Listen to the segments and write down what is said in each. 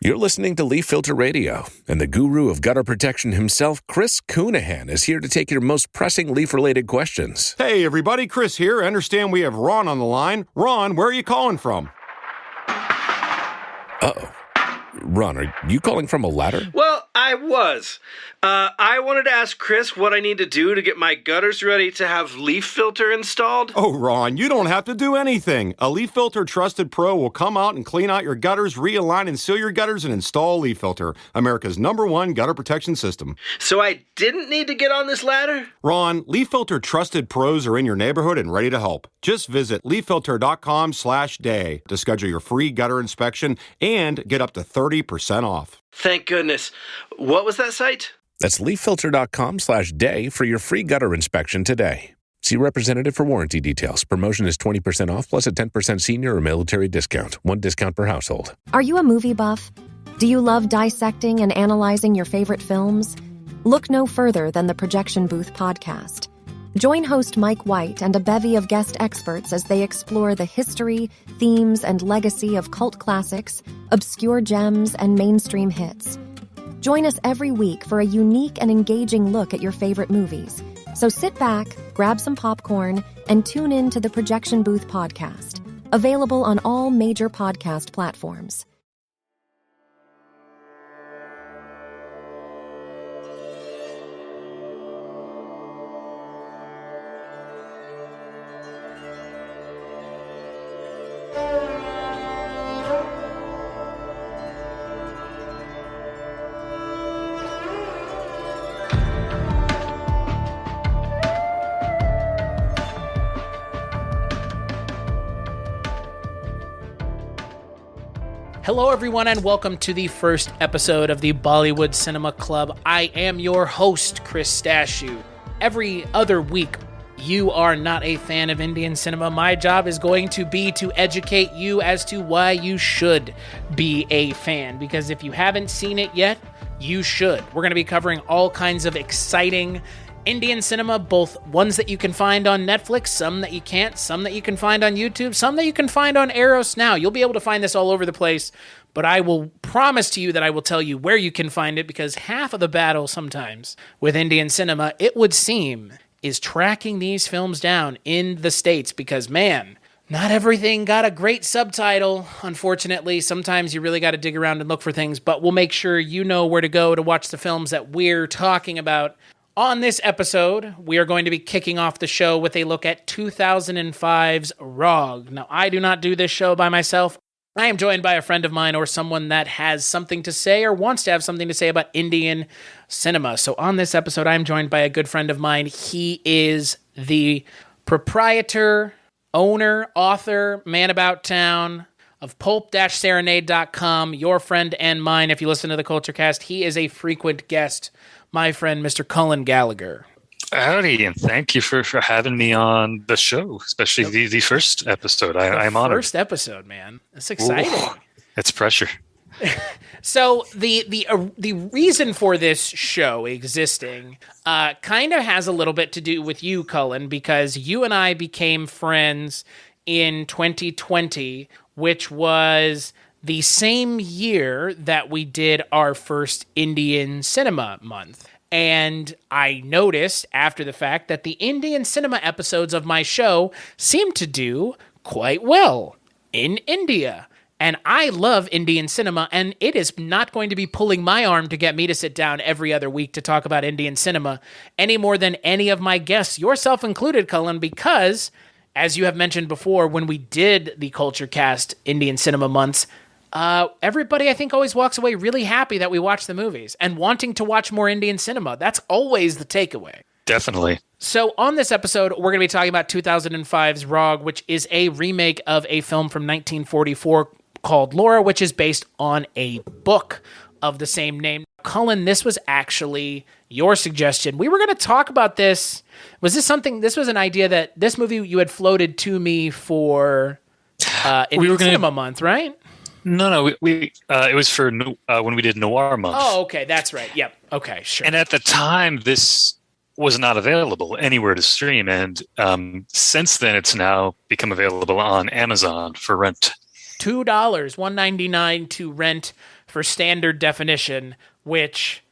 You're listening to Leaf Filter Radio, and the guru of gutter protection himself, Chris Coonahan, is here to take your most pressing leaf-related questions. Hey, everybody, Chris here. I understand we have Ron on the line. Ron, where are you calling from? Uh-oh. Ron, are you calling from a ladder? Well, I was. I wanted to ask Chris what I need to do to get my gutters ready to have leaf filter installed. Oh, Ron, you don't have to do anything. A Leaf Filter Trusted Pro will come out and clean out your gutters, realign and seal your gutters, and install Leaf Filter, America's #1 gutter protection system. So I didn't need to get on this ladder? Ron, Leaf Filter Trusted Pros are in your neighborhood and ready to help. Just visit leaffilter.com/day to schedule your free gutter inspection and get up to 30% off. Thank goodness. What was that site? That's leaffilter.com/day for your free gutter inspection today. See representative for warranty details. Promotion is 20% off plus a 10% senior or military discount. One discount per household. Are you a movie buff? Do you love dissecting and analyzing your favorite films? Look no further than the Projection Booth podcast. Join host Mike White and a bevy of guest experts as they explore the history, themes, and legacy of cult classics, obscure gems, and mainstream hits. Join us every week for a unique and engaging look at your favorite movies. So sit back, grab some popcorn, and tune in to the Projection Booth podcast. Available on all major podcast platforms. Hello, everyone, and welcome to the first episode of the Bollywood Cinema Club. I am your host, Chris Stachiw. Every other week, you are not a fan of Indian cinema. My job is going to be to educate you as to why you should be a fan, because if you haven't seen it yet, you should. We're going to be covering all kinds of exciting Indian cinema, both ones that you can find on Netflix, some that you can't, some that you can find on YouTube, some that you can find on Eros Now. You'll be able to find this all over the place, but I will promise to you that I will tell you where you can find it, because half of the battle sometimes with Indian cinema, it would seem, is tracking these films down in the States, because, man, not everything got a great subtitle, unfortunately. Sometimes you really got to dig around and look for things, but we'll make sure you know where to go to watch the films that we're talking about. On this episode, we are going to be kicking off the show with a look at 2005's Rog. Now, I do not do this show by myself. I am joined by a friend of mine or someone that has something to say or wants to have something to say about Indian cinema. So on this episode, I'm joined by a good friend of mine. He is the proprietor, owner, author, man about town of Pulp-Serenade.com, your friend and mine if you listen to the Culture Cast. He is a frequent guest, my friend, Mr. Cullen Gallagher. Howdy, and thank you for having me on the show, especially the first episode. I'm honored. First episode, man. That's exciting. Ooh, it's pressure. So the reason for this show existing kind of has a little bit to do with you, Cullen, because you and I became friends in 2020, which was the same year that we did our first Indian Cinema Month. And I noticed after the fact that the Indian cinema episodes of my show seem to do quite well in India. And I love Indian cinema, and it is not going to be pulling my arm to get me to sit down every other week to talk about Indian cinema any more than any of my guests, yourself included, Cullen, because, as you have mentioned before, when we did the Culture Cast Indian Cinema Months, everybody, I think, always walks away really happy that we watched the movies and wanting to watch more Indian cinema. That's always the takeaway. Definitely. So on this episode, we're going to be talking about 2005's Rog, which is a remake of a film from 1944 called Laura, which is based on a book of the same name. Cullen, this was actually your suggestion. We were going to talk about this. Was this something, this was an idea that this movie you had floated to me for Indian Cinema Month, right? No, we it was for when we did Noir Month. Oh, okay, that's right. Yep. Okay, sure. And at the time, this was not available anywhere to stream, and since then, it's now become available on Amazon for rent. $2, $1.99 to rent for standard definition, which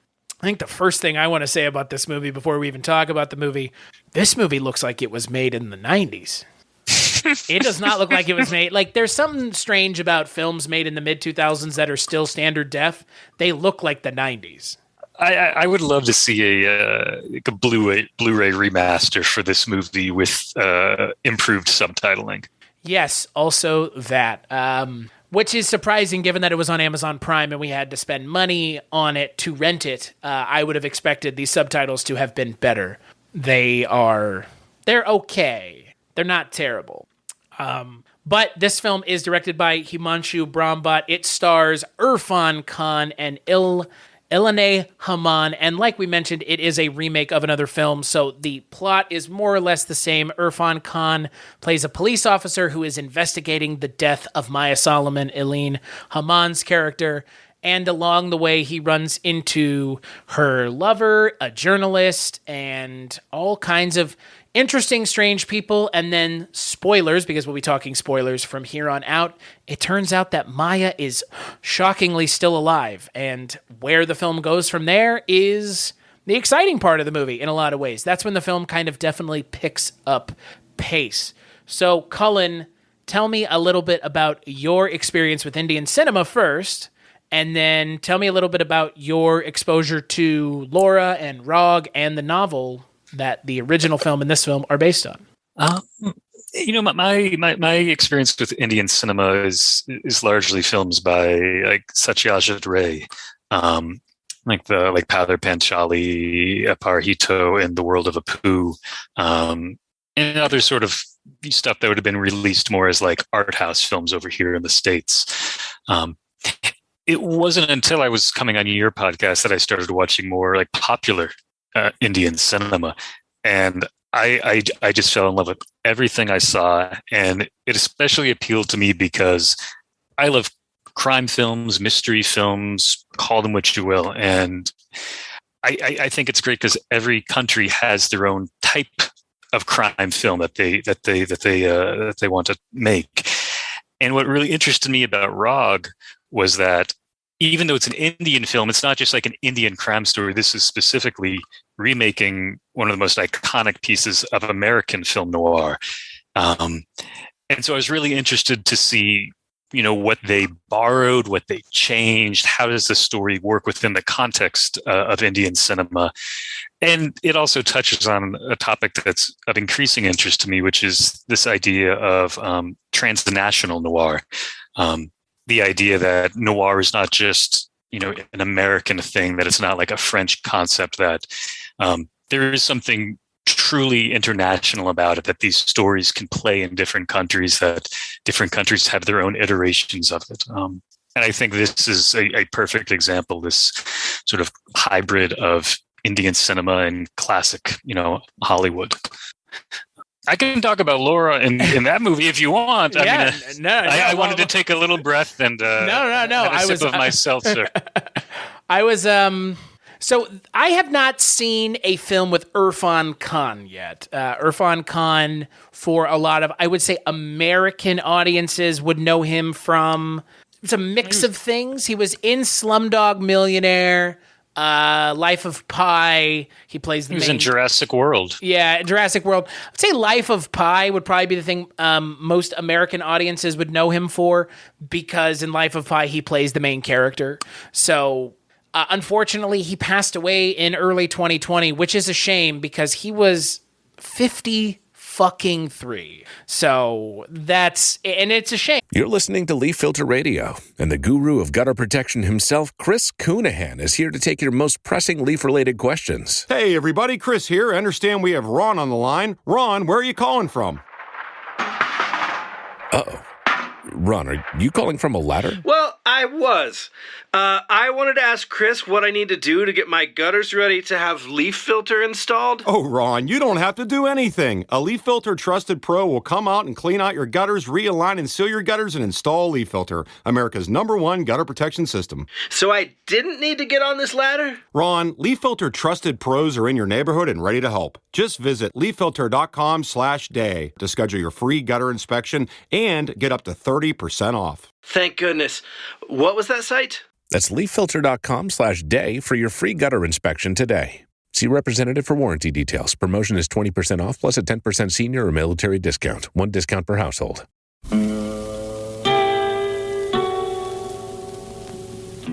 I think the first thing I want to say about this movie before we even talk about the movie, this movie looks like it was made in the 90s. It does not look like it was made. Like, there's something strange about films made in the mid-2000s that are still standard def. They look like the 90s. I would love to see a Blu-ray remaster for this movie with improved subtitling. Yes, also that. Which is surprising given that it was on Amazon Prime and we had to spend money on it to rent it. I would have expected these subtitles to have been better. They're okay. They're not terrible. But this film is directed by Himanshu Brahmbhatt. It stars Irrfan Khan and Ilene Hamann, and like we mentioned, it is a remake of another film, so the plot is more or less the same. Irrfan Khan plays a police officer who is investigating the death of Maya Solomon, Ilene Hamann's character, and along the way he runs into her lover, a journalist, and all kinds of interesting, strange people, and then spoilers, because we'll be talking spoilers from here on out. It turns out that Maya is shockingly still alive, and where the film goes from there is the exciting part of the movie in a lot of ways. That's when the film kind of definitely picks up pace. So, Cullen, tell me a little bit about your experience with Indian cinema first, and then tell me a little bit about your exposure to Laura and Rog and the novel that the original film and this film are based on. My experience with Indian cinema is largely films by like Satyajit Ray, like Pather Panchali, Aparhito, and The World of Apu, and other sort of stuff that would have been released more as like art house films over here in the States. It wasn't until I was coming on your podcast that I started watching more like popular Indian cinema, and I just fell in love with everything I saw, and it especially appealed to me because I love crime films, mystery films, call them what you will, and I think it's great because every country has their own type of crime film that they want to make. And what really interested me about Rog was that even though it's an Indian film, it's not just like an Indian crime story. This is specifically remaking one of the most iconic pieces of American film noir. And so I was really interested to see, what they borrowed, what they changed. How does the story work within the context of Indian cinema? And it also touches on a topic that's of increasing interest to me, which is this idea of transnational noir. The idea that noir is not just, an American thing, that it's not like a French concept, that there is something truly international about it, that these stories can play in different countries, that different countries have their own iterations of it. And I think this is a perfect example, this sort of hybrid of Indian cinema and classic, Hollywood. I can talk about Laura in that movie if you want. I wanted to take a little breath and have a sip of my seltzer. So I have not seen a film with Irrfan Khan yet. Irrfan Khan, for a lot of, I would say, American audiences would know him from, it's a mix of things. He was in Slumdog Millionaire, Life of Pi. He was in Jurassic World. Yeah, Jurassic World. I'd say Life of Pi would probably be the thing most American audiences would know him for, because in Life of Pi he plays the main character. So unfortunately he passed away in early 2020, which is a shame because he was 53. So it's a shame. You're listening to Leaf Filter Radio, and the guru of gutter protection himself, Chris Coonahan, is here to take your most pressing leaf-related questions. Hey, everybody, Chris here. I understand we have Ron on the line. Ron, where are you calling from? Uh-oh. Ron, are you calling from a ladder? Well, I was. I wanted to ask Chris what I need to do to get my gutters ready to have leaf filter installed. Oh, Ron, you don't have to do anything. A Leaf Filter Trusted Pro will come out and clean out your gutters, realign and seal your gutters, and install Leaf Filter, America's #1 gutter protection system. So I didn't need to get on this ladder? Ron, Leaf Filter Trusted Pros are in your neighborhood and ready to help. Just visit leaffilter.com/day to schedule your free gutter inspection and get up to 30% off. Thank goodness. What was that site? That's leaffilter.com/day for your free gutter inspection today. See representative for warranty details. Promotion is 20% off plus a 10% senior or military discount. One discount per household.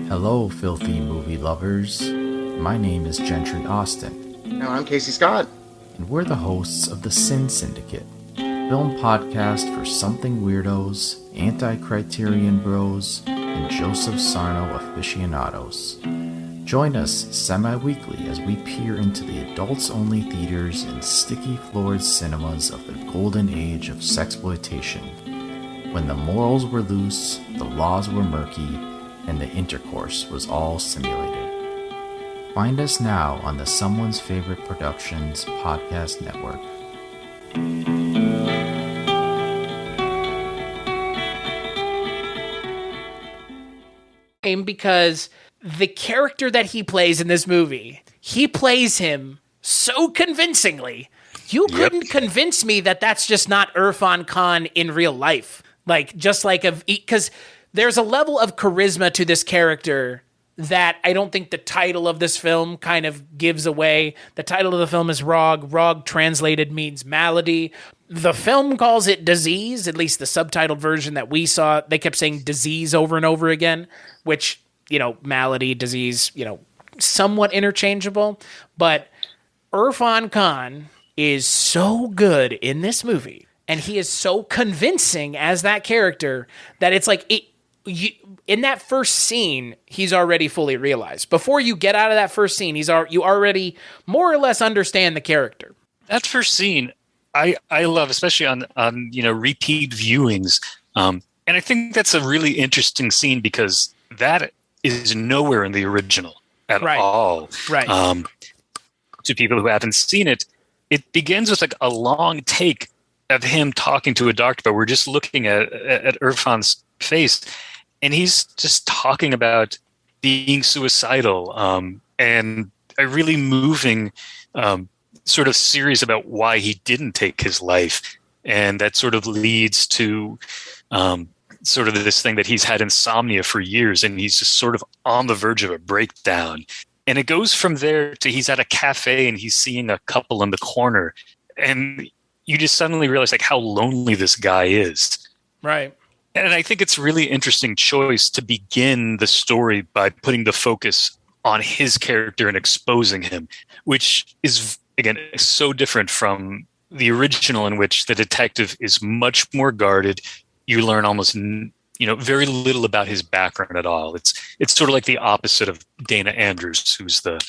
Hello, filthy movie lovers. My name is Gentry Austin. And I'm Casey Scott. And we're the hosts of the Sin Syndicate, film podcast for something weirdos, anti-criterion bros, and Joseph Sarno aficionados. Join us semi-weekly as we peer into the adults-only theaters and sticky-floored cinemas of the golden age of sexploitation, when the morals were loose, the laws were murky, and the intercourse was all simulated. Find us now on the Someone's Favorite Productions podcast network. Because the character that he plays in this movie, he plays him so convincingly. You couldn't convince me that that's just not Irrfan Khan in real life. Because there's a level of charisma to this character that I don't think the title of this film kind of gives away. The title of the film is Rog. Rog translated means malady. The film calls it disease, at least the subtitled version that we saw. They kept saying disease over and over again, which, malady, disease, somewhat interchangeable. But Irrfan Khan is so good in this movie, and he is so convincing as that character that it's like in that first scene, he's already fully realized. Before you get out of that first scene, you already more or less understand the character. That first scene, I love, especially on repeat viewings. And I think that's a really interesting scene because that is nowhere in the original at all. Right. To people who haven't seen it, it begins with like a long take of him talking to a doctor, but we're just looking at Irrfan's face, and he's just talking about being suicidal, and a really moving sort of series about why he didn't take his life. And that sort of leads to sort of this thing that he's had insomnia for years, and he's just sort of on the verge of a breakdown. And it goes from there to he's at a cafe and he's seeing a couple in the corner, and you just suddenly realize like how lonely this guy is. Right. And I think it's really interesting choice to begin the story by putting the focus on his character and exposing him, which is, again, so different from the original, in which the detective is much more guarded. You learn almost, very little about his background at all. It's sort of like the opposite of Dana Andrews, who's the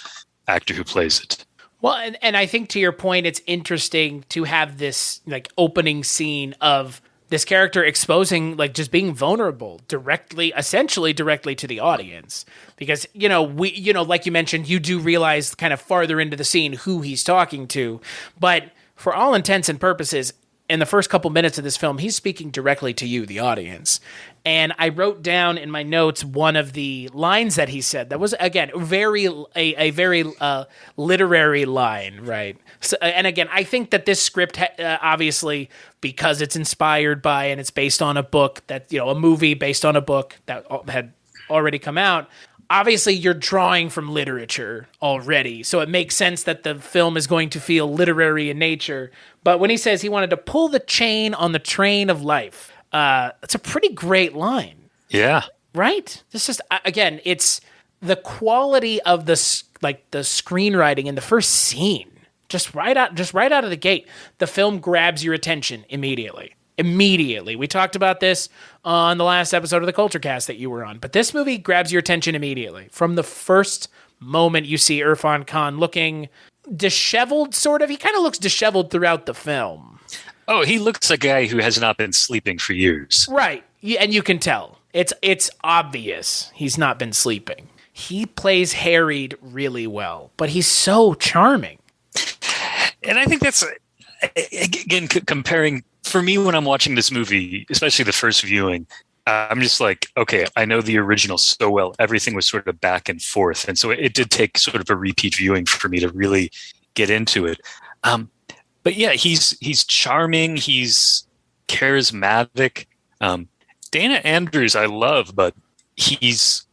actor who plays it. Well, and I think to your point, it's interesting to have this like opening scene of this character exposing, like, just being vulnerable essentially directly to the audience. Because, like you mentioned, you do realize kind of farther into the scene who he's talking to. But for all intents and purposes, in the first couple minutes of this film, he's speaking directly to you, the audience. And I wrote down in my notes one of the lines that he said that was, again, a very literary line, right? So, and again, I think that this script, obviously, because it's inspired by and it's based on a book that, a movie based on a book that had already come out, obviously you're drawing from literature already. So it makes sense that the film is going to feel literary in nature. But when he says he wanted to pull the chain on the train of life, that's a pretty great line. Yeah. Right? This just, again, it's the quality of the screenwriting in the first scene. Just right out of the gate, the film grabs your attention immediately. Immediately. We talked about this on the last episode of the Culture Cast that you were on, but this movie grabs your attention immediately. From the first moment you see Irrfan Khan looking disheveled, sort of. He kind of looks disheveled throughout the film. Oh, he looks like a guy who has not been sleeping for years. Right. And you can tell. It's obvious he's not been sleeping. He plays harried really well, but he's so charming. And I think that's, again, comparing, for me when I'm watching this movie, especially the first viewing, I'm just like, okay, I know the original so well. Everything was sort of back and forth. And so it did take sort of a repeat viewing for me to really get into it. But yeah, he's charming. He's charismatic. Dana Andrews, I love, but he's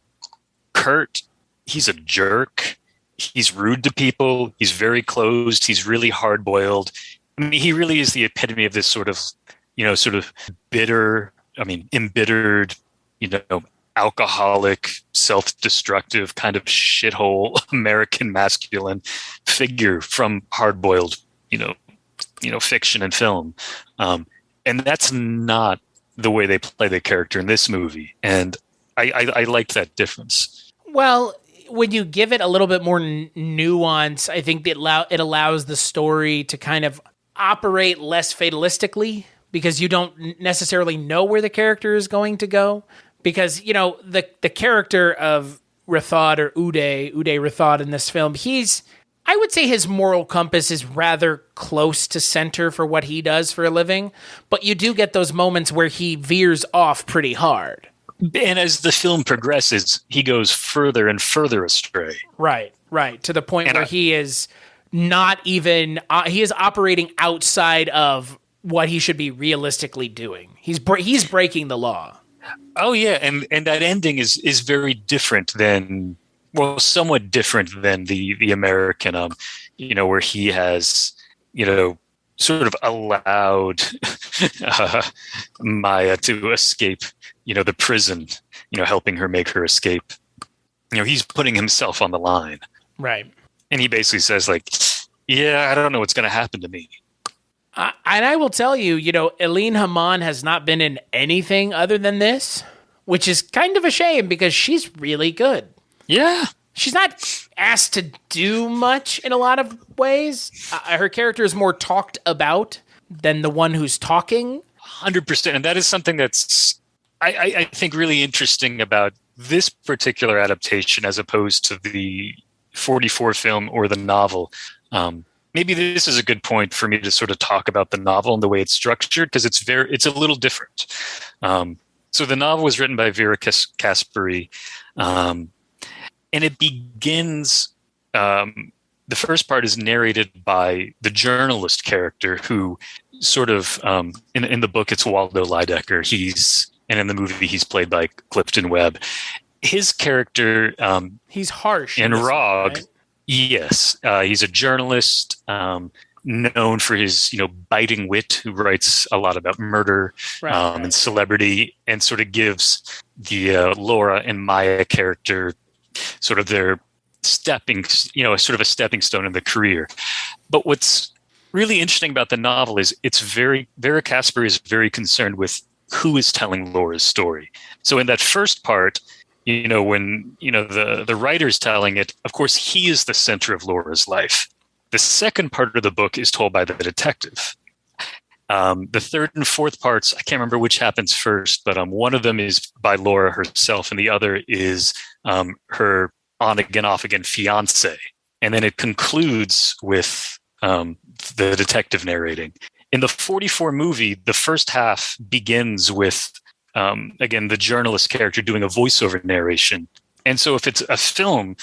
Kurt, he's a jerk. He's rude to people. He's very closed. He's really hard-boiled. I mean, he really is the epitome of this sort of bitter, embittered, alcoholic, self-destructive kind of shithole American masculine figure from hard-boiled, fiction and film. And that's not the way they play the character in this movie. And I liked that difference. Well, when you give it a little bit more nuance, I think it allows the story to kind of operate less fatalistically, because you don't necessarily know where the character is going to go. Because, the character of Rathod, or Uday Rathod in this film, I would say his moral compass is rather close to center for what he does for a living, but you do get those moments where he veers off pretty hard. And as the film progresses, he goes further and further astray. Right, to the point where he is not even, he is operating outside of what he should be realistically doing. He's breaking the law. Oh yeah, and that ending is very different than, well, somewhat different than the American, where he has, sort of allowed Maya to escape, the prison, helping her make her escape. He's putting himself on the line. Right. And he basically says, like, yeah, I don't know what's going to happen to me. And I will tell you, Ilene Hamann has not been in anything other than this, which is kind of a shame because she's really good. Yeah. She's not asked to do much in a lot of ways. Her character is more talked about than the one who's talking. 100%. And that is something that's, I think, really interesting about this particular adaptation as opposed to the 44 film or the novel. Maybe this is a good point for me to sort of talk about the novel and the way it's structured, because it's a little different. So the novel was written by Vera Kasperi, and it begins, the first part is narrated by the journalist character who sort of, in the book, it's Waldo Lydecker. And in the movie, he's played by Clifton Webb. His character, he's harsh in ROG. Right? Yes, he's a journalist known for his, biting wit, who writes a lot about murder and celebrity, and sort of gives the Laura and Maya character sort of their sort of a stepping stone in the career. But what's really interesting about the novel is Vera Kasperi is very concerned with who is telling Laura's story. So in that first part, when the writer's telling it, of course, he is the center of Laura's life. The second part of the book is told by the detective. The third and fourth parts, I can't remember which happens first, but one of them is by Laura herself, and the other is her on-again, off-again fiance. And then it concludes with the detective narrating. In the 44 movie, the first half begins with again, the journalist character doing a voiceover narration. And so if it's a film,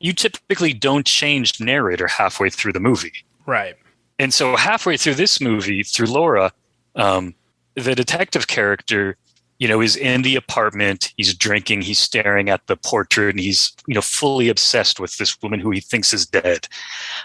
you typically don't change narrator halfway through the movie. Right. And so halfway through this movie, through Laura, the detective character, is in the apartment. He's drinking. He's staring at the portrait, and he's, fully obsessed with this woman who he thinks is dead.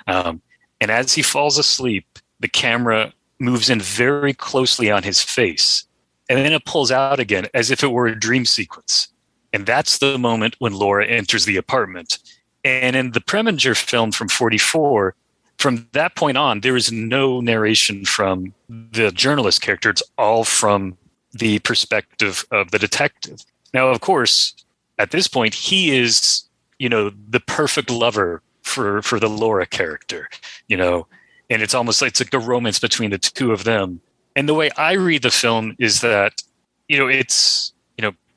And as he falls asleep, the camera moves in very closely on his face. And then it pulls out again as if it were a dream sequence. And that's the moment when Laura enters the apartment. And in the Preminger film from 44, from that point on, there is no narration from the journalist character. It's all from the perspective of the detective. Now, of course, at this point, he is, the perfect lover for the Laura character, and it's almost like it's like a romance between the two of them. And the way I read the film is that, it's,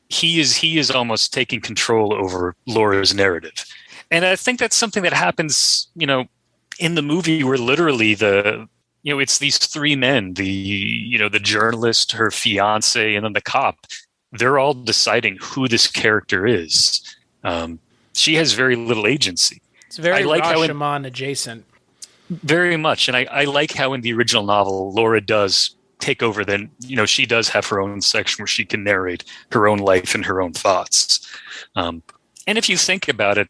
he is almost taking control over Laura's narrative. And I think that's something that happens, in the movie, where literally it's these three men, the journalist, her fiance, and then the cop. They're all deciding who this character is. She has very little agency. It's very Rashomon adjacent. Very much. And I like how in the original novel, Laura does take over. Then, she does have her own section where she can narrate her own life and her own thoughts. And if you think about it,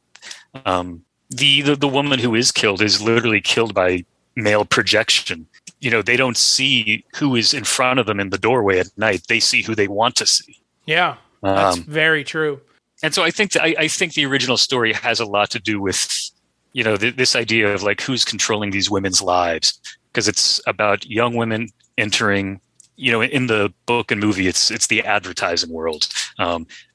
the woman who is killed is literally killed by male projection. They don't see who is in front of them in the doorway at night. They see who they want to see. Yeah, that's very true. And so I think the original story has a lot to do with, this idea of like who's controlling these women's lives, because it's about young women entering, in the book and movie, it's the advertising world,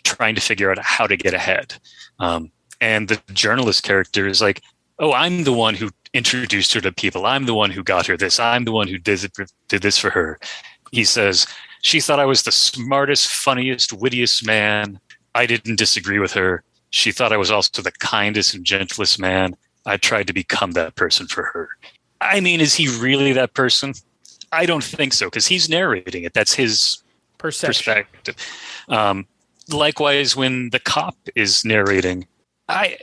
trying to figure out how to get ahead. And the journalist character is like, oh, I'm the one who introduced her to people. I'm the one who got her this. I'm the one who did this for her. He says, she thought I was the smartest, funniest, wittiest man. I didn't disagree with her. She thought I was also the kindest and gentlest man. I tried to become that person for her. I mean, is he really that person? I don't think so, because he's narrating it. That's his perspective. Likewise, when the cop is narrating, I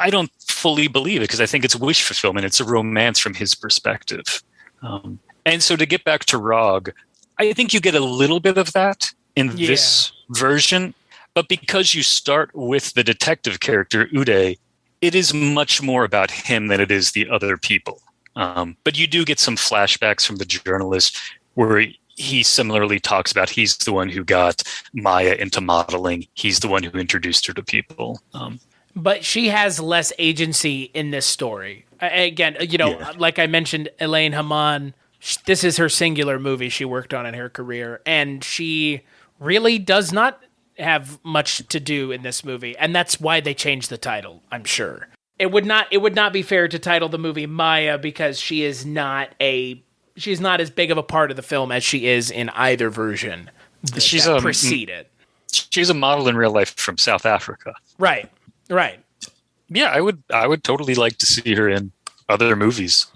don't fully believe it, because I think it's wish fulfillment. It's a romance from his perspective. And so to get back to Rog, I think you get a little bit of that in this version. But because you start with the detective character, Uday, it is much more about him than it is the other people. But you do get some flashbacks from the journalist where he similarly talks about he's the one who got Maya into modeling. He's the one who introduced her to people. But she has less agency in this story. Again, like I mentioned, Ilene Hamann, this is her singular movie she worked on in her career, and she really does not have much to do in this movie, and that's why they changed the title, I'm sure. It would not be fair to title the movie Maya, because she's not as big of a part of the film as she is in either version that preceded. She's a model in real life from South Africa. Right. Yeah, I would totally like to see her in other movies.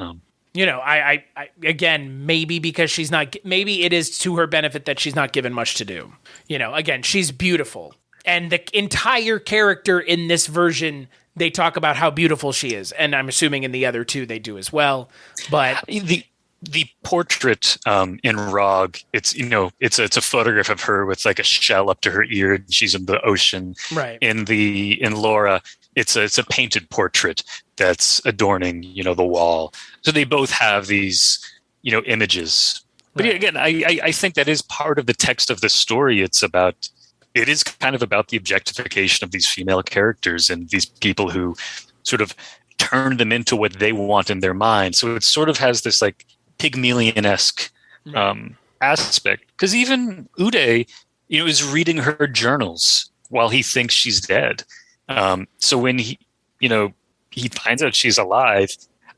I again, maybe because maybe it is to her benefit that she's not given much to do. Again, she's beautiful. And the entire character in this version, they talk about how beautiful she is. And I'm assuming in the other two they do as well. But the portrait in Rog, it's a photograph of her with like a shell up to her ear, and she's in the ocean. Right. In Laura, it's a painted portrait that's adorning the wall. So they both have these images. But again, I think that is part of the text of the story. It is kind of about the objectification of these female characters and these people who sort of turn them into what they want in their mind. So it sort of has this like Pygmalion-esque aspect, because even Uday, is reading her journals while he thinks she's dead. So when he finds out she's alive,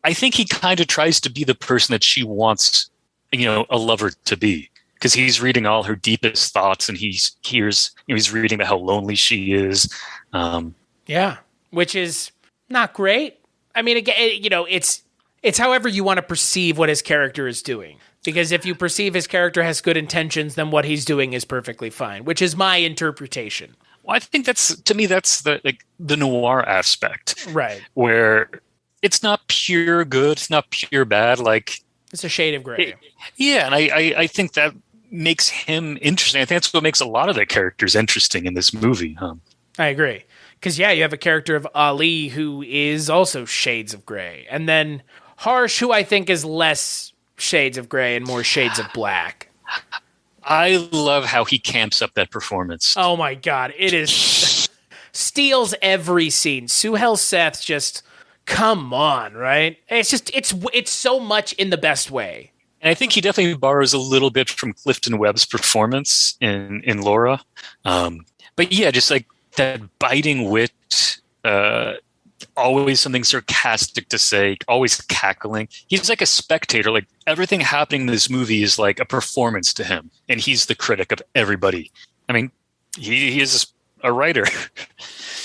I think he kind of tries to be the person that she wants, a lover to be, because he's reading all her deepest thoughts, and he's reading about how lonely she is. Which is not great. I mean, again, it's however you want to perceive what his character is doing. Because if you perceive his character has good intentions, then what he's doing is perfectly fine, which is my interpretation. Well, I think that's the noir aspect. Right. Where it's not pure good, it's not pure bad. Like, it's a shade of gray. And I think that makes him interesting. I think that's what makes a lot of the characters interesting in this movie. I agree. Because, you have a character of Ali who is also shades of gray. And then Harsh, who I think is less shades of gray and more shades of black. I love how he camps up that performance. Oh, my God. It is... steals every scene. Suhail Seth just... come on, right? It's just... It's so much in the best way. And I think he definitely borrows a little bit from Clifton Webb's performance in Laura. But yeah, just like that biting wit, always something sarcastic to say, always cackling. He's like a spectator. Like everything happening in this movie is like a performance to him, and he's the critic of everybody. I mean, he is a writer.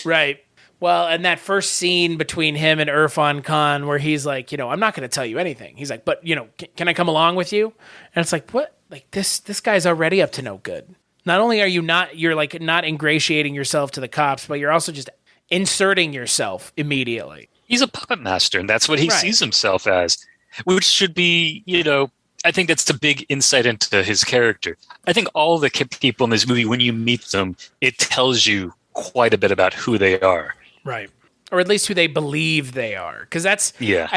Right. Well, and that first scene between him and Irrfan Khan where he's like, I'm not going to tell you anything. He's like, but, can I come along with you? And it's like, what? Like this guy's already up to no good. Not only are you're like not ingratiating yourself to the cops, but you're also just inserting yourself immediately. He's a puppet master, and that's what he sees himself as, which should be, I think that's the big insight into his character. I think all the people in this movie, when you meet them, it tells you quite a bit about who they are. Right. Or at least who they believe they are. Because I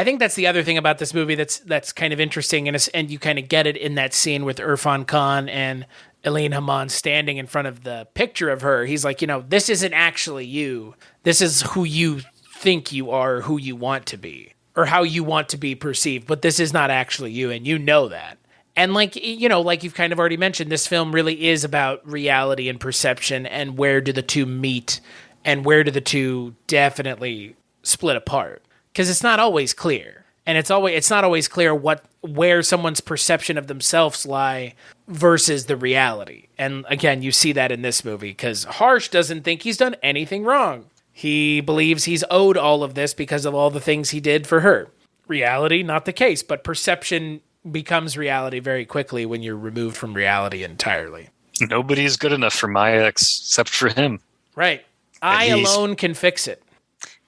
think that's the other thing about this movie that's kind of interesting, and you kind of get it in that scene with Irrfan Khan and Ilene Hamann standing in front of the picture of her. He's like, this isn't actually you. This is who you think you are, who you want to be, or how you want to be perceived, but this is not actually you, and you know that. And like you've kind of already mentioned, this film really is about reality and perception, and where do the two meet, and where do the two definitely split apart? Because it's not always clear, and it's not always clear where someone's perception of themselves lie versus the reality. And again, you see that in this movie, because Harsh doesn't think he's done anything wrong. He believes he's owed all of this because of all the things he did for her. Reality, not the case, but perception becomes reality very quickly when you're removed from reality entirely. Nobody's good enough for Maya except for him. Right. I alone can fix it.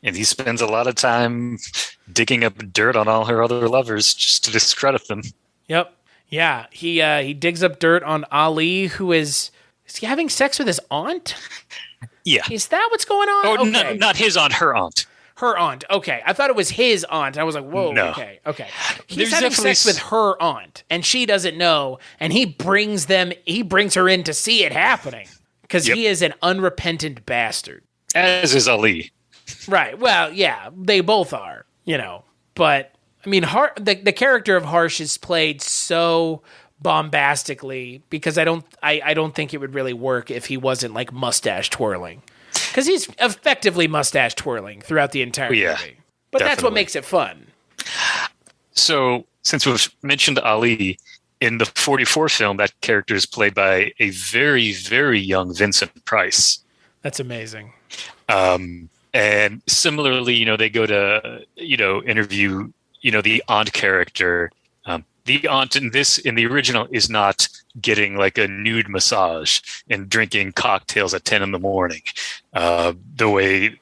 And he spends a lot of time digging up dirt on all her other lovers just to discredit them. Yep. Yeah. He digs up dirt on Ali, who is he having sex with his aunt? Yeah. Is that what's going on? Oh, okay. Not his aunt, her aunt. Her aunt. Okay. I thought it was his aunt. I was like, whoa, no. Okay. He's having sex with her aunt, and she doesn't know, and he brings her in to see it happening, because he is an unrepentant bastard. As is Ali. Right. Well, yeah, they both are, but I mean, the character of Harsh is played so bombastically, because I don't think it would really work if he wasn't like mustache twirling, because he's effectively mustache twirling throughout the entire movie. But definitely. That's what makes it fun. So, since we've mentioned Ali, in the 44 film, that character is played by a very, very young Vincent Price. That's amazing. And similarly, they go to, interview, the aunt character. The aunt in the original is not getting like a nude massage and drinking cocktails at 10 in the morning. The way,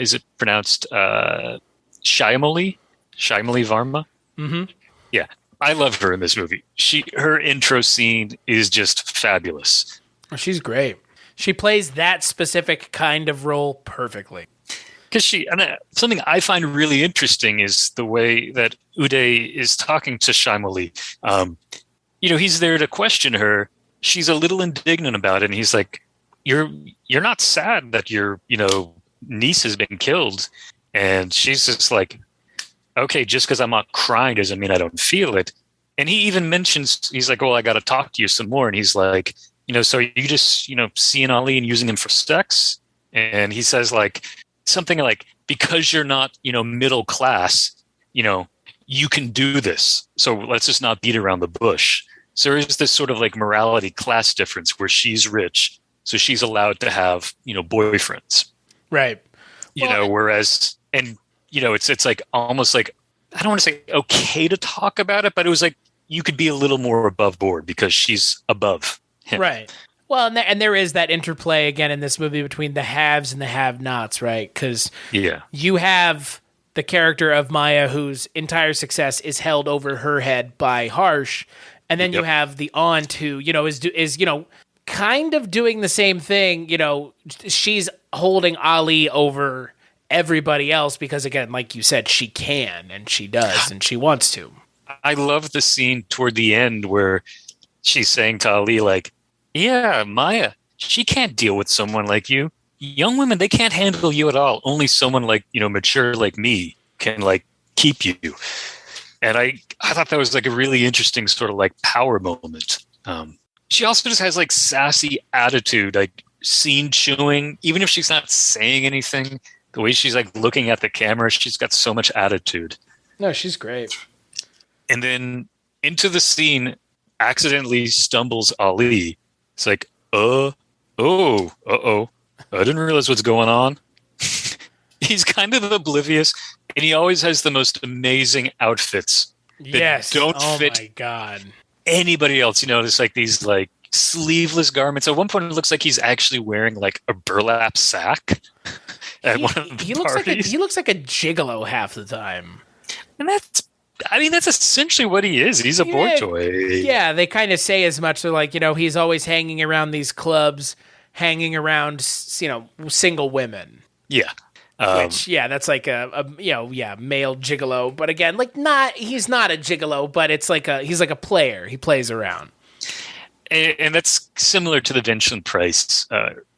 is it pronounced Shyamali Varma? Mm-hmm. Yeah. I love her in this movie. Her intro scene is just fabulous. She's great. She plays that specific kind of role perfectly. Because something I find really interesting is the way that Uday is talking to Shyamali. He's there to question her. She's a little indignant about it, and he's like, "You're not sad that your niece has been killed," and she's just like, "Okay, just because I'm not crying doesn't mean I don't feel it." And he even mentions, he's like, "Well, I got to talk to you some more," and he's like, "So you just seeing Ali and using him for sex?" And he says like something like, "Because you're not middle class, you can do this. So let's just not beat around the bush." So there's this sort of like morality class difference where she's rich, so she's allowed to have boyfriends, right? Whereas it's like almost like, I don't want to say okay to talk about it, but it was like you could be a little more above board because she's above him. Right. Well, and there is that interplay again in this movie between the haves and the have-nots, right? Because you have the character of Maya, whose entire success is held over her head by Harsh, and then you have the aunt who is kind of doing the same thing. She's holding Ali over everybody else because, again, like you said, she can and she does and she wants to. I love the scene toward the end where she's saying to Ali, like, "Yeah, Maya, she can't deal with someone like you. Young women, they can't handle you at all. Only someone like, mature like me can like keep you." And I thought that was like a really interesting sort of like power moment. She also just has like sassy attitude, like scene chewing, even if she's not saying anything. The way she's like looking at the camera, she's got so much attitude. No, she's great. And then into the scene accidentally stumbles Ali. It's like, I didn't realize what's going on. He's kind of oblivious, and he always has the most amazing outfits that don't fit my God. anybody else. There's like these like sleeveless garments. At one point, it looks like he's actually wearing like a burlap sack at one of the parties. He looks like a gigolo half the time. And that's essentially what he is. He's a boy toy. Yeah, they kind of say as much. They're like, he's always hanging around these clubs, hanging around, single women. Yeah. Which, that's like a male gigolo. But again, like he's not a gigolo, but it's like he's like a player. He plays around. And that's similar to the Vincent Price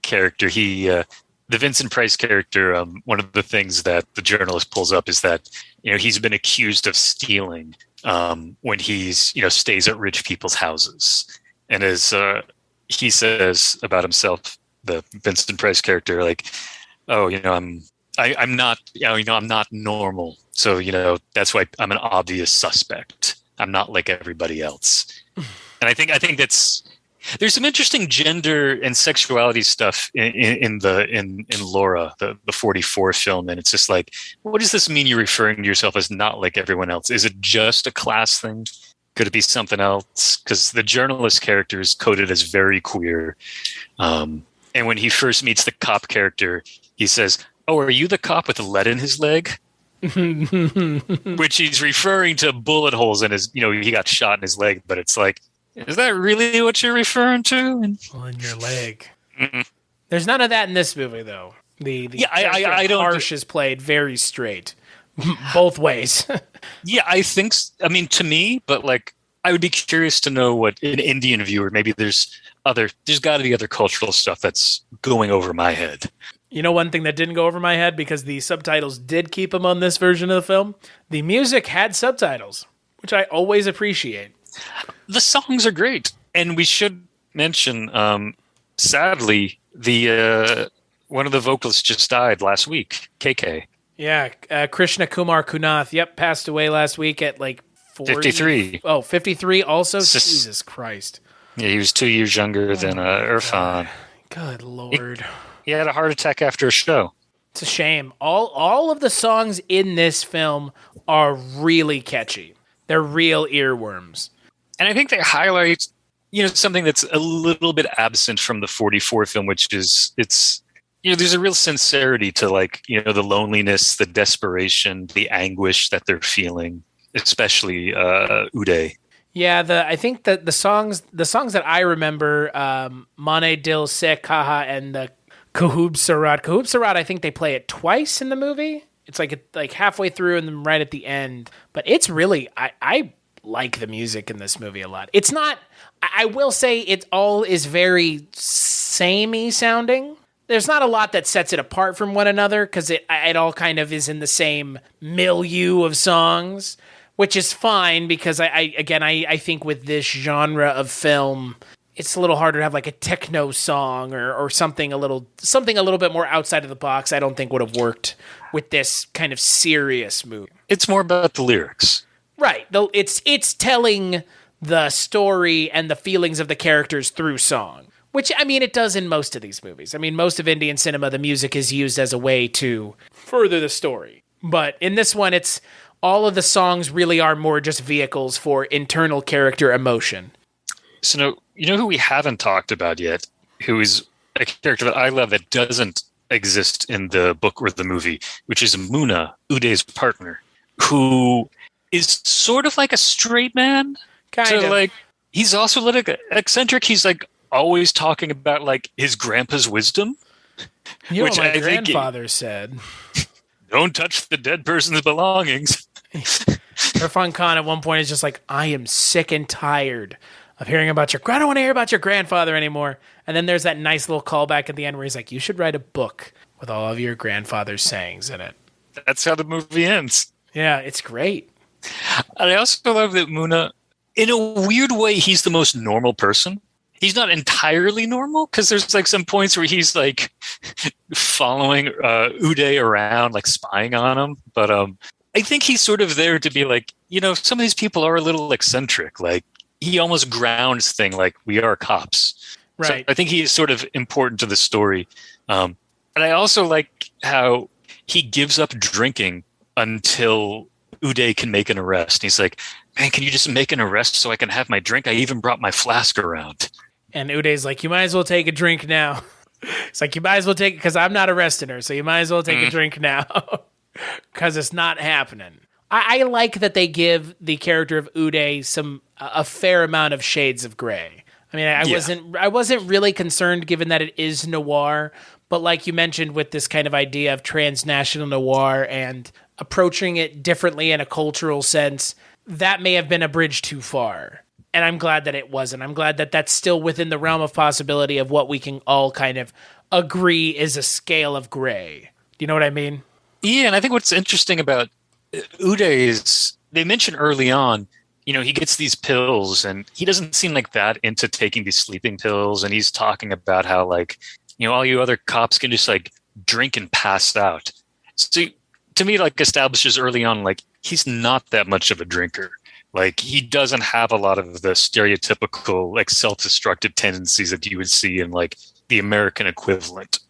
character. The Vincent Price character, one of the things that the journalist pulls up is that, he's been accused of stealing when he's, stays at rich people's houses. And as he says about himself, the Vincent Price character, like, oh, I'm not, I'm not normal. So, that's why I'm an obvious suspect. I'm not like everybody else. And I think there's some interesting gender and sexuality stuff in Laura, the 44 film. And it's just like, what does this mean? You're referring to yourself as not like everyone else. Is it just a class thing? Could it be something else? Because the journalist character is coded as very queer. And when he first meets the cop character, he says, "Oh, are you the cop with lead in his leg?" Which he's referring to bullet holes in his, he got shot in his leg, but it's like, is that really what you're referring to? Well, in your leg. Mm-mm. There's none of that in this movie, though. I don't. Harsh is played very straight, both ways. Yeah, I think. To me, but like, I would be curious to know what an Indian viewer. Maybe there's got to be other cultural stuff that's going over my head. One thing that didn't go over my head, because the subtitles did keep them on this version of the film, the music had subtitles, which I always appreciate. The songs are great. And we should mention, sadly, the one of the vocalists just died last week, KK. Yeah, Krishna Kumar Kunath, passed away last week at like 40. 53. Oh, 53 also? Jesus Christ. Yeah, he was 2 years younger than Irrfan. Good Lord. He had a heart attack after a show. It's a shame. All of the songs in this film are really catchy. They're real earworms. And I think they highlight, something that's a little bit absent from the 44 film, which is there's a real sincerity to the loneliness, the desperation, the anguish that they're feeling, especially Uday. Yeah, I think that the songs that I remember, Mane Dil Se Kaha and the Kahub Sarat. Kahub Sarat, I think they play it twice in the movie. It's like halfway through and then right at the end. But it's really, I like the music in this movie a lot. It's not, I will say it all is very samey sounding. There's not a lot that sets it apart from one another, because it all kind of is in the same milieu of songs, which is fine, because I think with this genre of film, it's a little harder to have like a techno song or something a little bit more outside of the box. I don't think would have worked with this kind of serious movie. It's more about the lyrics. Right. It's telling the story and the feelings of the characters through song, which, it does in most of these movies. Most of Indian cinema, the music is used as a way to further the story. But in this one, it's all of the songs really are more just vehicles for internal character emotion. So, who we haven't talked about yet, who is a character that I love that doesn't exist in the book or the movie, which is Muna, Uday's partner, who is sort of like a straight man. Kind of. He's also like eccentric. He's like always talking about like his grandpa's wisdom. Which my grandfather said. Don't touch the dead person's belongings. Irrfan Khan at one point is just like, I am sick and tired of hearing about I don't want to hear about your grandfather anymore. And then there's that nice little callback at the end where he's like, you should write a book with all of your grandfather's sayings in it. That's how the movie ends. Yeah, it's great. And I also love that Muna, in a weird way, he's the most normal person. He's not entirely normal, because there's like some points where he's like following Uday around, like spying on him. But I think he's sort of there to be like, some of these people are a little eccentric. Like, he almost grounds thing like, we are cops. Right. So I think he is sort of important to the story. And I also like how he gives up drinking until Uday can make an arrest. He's like, man, can you just make an arrest so I can have my drink? I even brought my flask around. And Uday's like, you might as well take a drink now. It's like, you might as well take it, because I'm not arresting her, so you might as well take a drink now. Because it's not happening. I like that they give the character of Uday a fair amount of shades of gray. I mean, I wasn't really concerned given that it is noir, but like you mentioned with this kind of idea of transnational noir and approaching it differently in a cultural sense, that may have been a bridge too far. And I'm glad that it wasn't. I'm glad that that's still within the realm of possibility of what we can all kind of agree is a scale of gray. Do you know what I mean? Yeah, and I think what's interesting about Uday is they mention early on, he gets these pills and he doesn't seem like that into taking these sleeping pills. And he's talking about how all you other cops can just drink and pass out. So to me, establishes early on, he's not that much of a drinker. He doesn't have a lot of the stereotypical self-destructive tendencies that you would see in the American equivalent.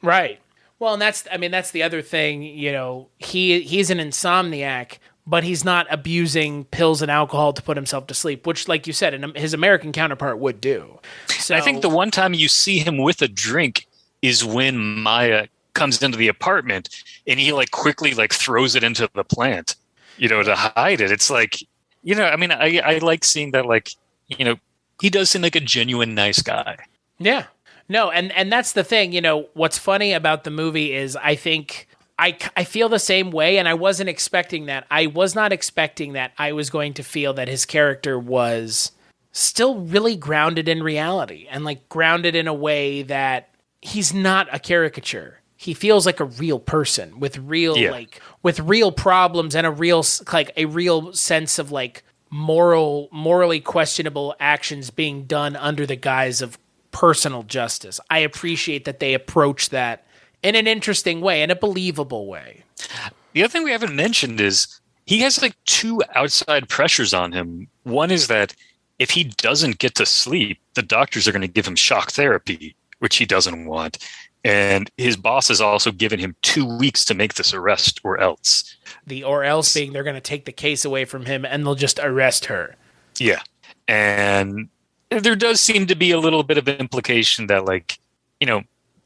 Right. Well, and that's the other thing, he's an insomniac, but he's not abusing pills and alcohol to put himself to sleep, which, like you said, his American counterpart would do. So I think the one time you see him with a drink is when Maya comes into the apartment and he quickly throws it into the plant, to hide it. It's I like seeing that, he does seem like a genuine nice guy. Yeah. No, and that's the thing, what's funny about the movie is I think I feel the same way, and I wasn't expecting that. I was not expecting that I was going to feel that his character was still really grounded in reality and grounded in a way that he's not a caricature. He feels like a real person with real with real problems and a real sense of morally questionable actions being done under the guise of personal justice. I appreciate that they approach that in an interesting way, in a believable way. The other thing we haven't mentioned is he has two outside pressures on him. One is that if he doesn't get to sleep, the doctors are going to give him shock therapy, which he doesn't want. And his boss has also given him 2 weeks to make this arrest or else. The or else being they're going to take the case away from him and they'll just arrest her. Yeah. And there does seem to be a little bit of implication that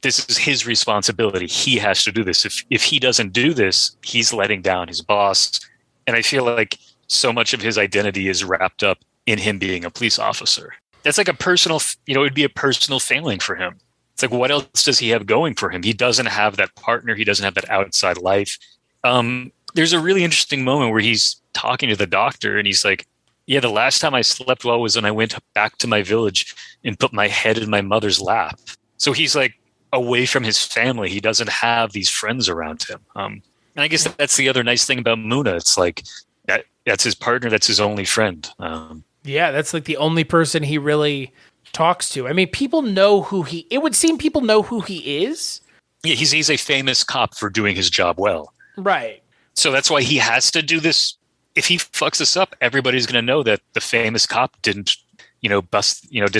this is his responsibility. He has to do this. If he doesn't do this, he's letting down his boss. And I feel like so much of his identity is wrapped up in him being a police officer. That's a personal, it would be a personal failing for him. It's what else does he have going for him? He doesn't have that partner. He doesn't have that outside life. There's a really interesting moment where he's talking to the doctor and he's like, yeah, the last time I slept well was when I went back to my village and put my head in my mother's lap. So he's away from his family. He doesn't have these friends around him. And I guess that's the other nice thing about Muna. It's that's his partner. That's his only friend. Yeah, that's the only person he really talks to. I mean, people know it would seem people know who he is. Yeah, he's a famous cop for doing his job well. Right. So that's why he has to do this. If he fucks this up, everybody's going to know that the famous cop didn't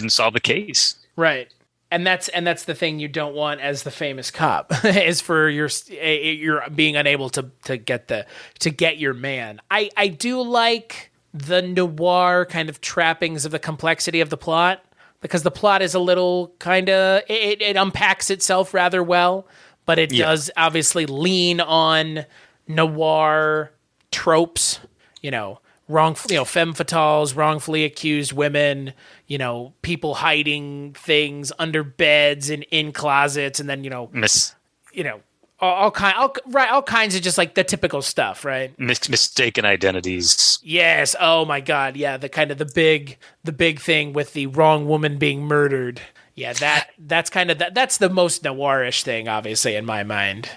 solve the case. Right. And that's the thing you don't want as the famous cop is for your being unable to get your man. I do like the noir kind of trappings of the complexity of the plot, because the plot is a little kind of it unpacks itself rather well, but it does obviously lean on noir tropes, femme fatales, wrongfully accused women, people hiding things under beds and in closets, and then all kinds of just the typical stuff, right? Mistaken identities. Yes. Oh my God. Yeah. The kind of the big thing with the wrong woman being murdered. Yeah. That's kind of that's the most noirish thing, obviously, in my mind.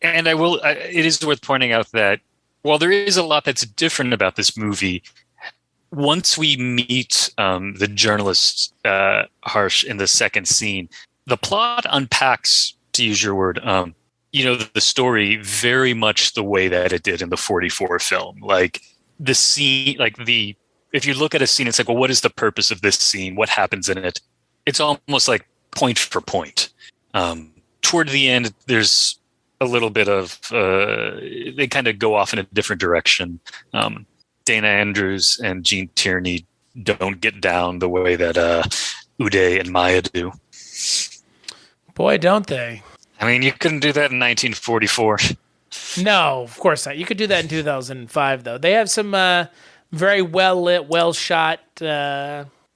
And it is worth pointing out that while there is a lot that's different about this movie, once we meet the journalist Harsh in the second scene, the plot unpacks, to use your word, the story very much the way that it did in the 44 film. The scene, if you look at a scene, it's well, what is the purpose of this scene? What happens in it? It's almost point for point. Toward the end, there's a little bit of, they kind of go off in a different direction. Dana Andrews and Gene Tierney don't get down the way that Uday and Maya do. Boy, don't they. I mean, you couldn't do that in 1944. No, of course not. You could do that in 2005, though. They have some very well-lit, well-shot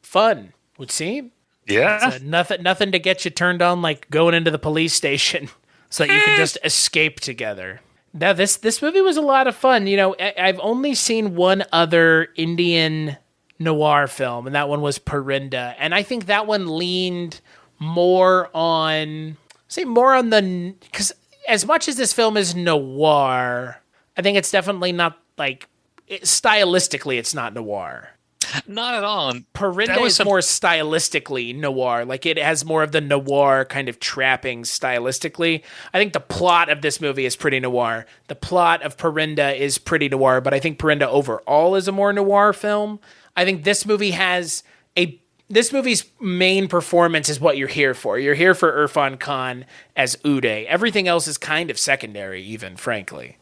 fun Would seem. Yeah. Nothing to get you turned on like going into the police station so that you can just escape together. Now, this movie was a lot of fun. You know, I've only seen one other Indian noir film, and that one was Parinda. And I think that one leaned more on because as much as this film is noir, I think it's definitely not like stylistically, it's not noir. Not at all. Parinda is more stylistically noir. Like it has more of the noir kind of trappings stylistically. I think the plot of this movie is pretty noir. The plot of Parinda is pretty noir, but I think Parinda overall is a more noir film. I think this movie's main performance is what you're here for. You're here for Irrfan Khan as Uday. Everything else is kind of secondary, even, frankly.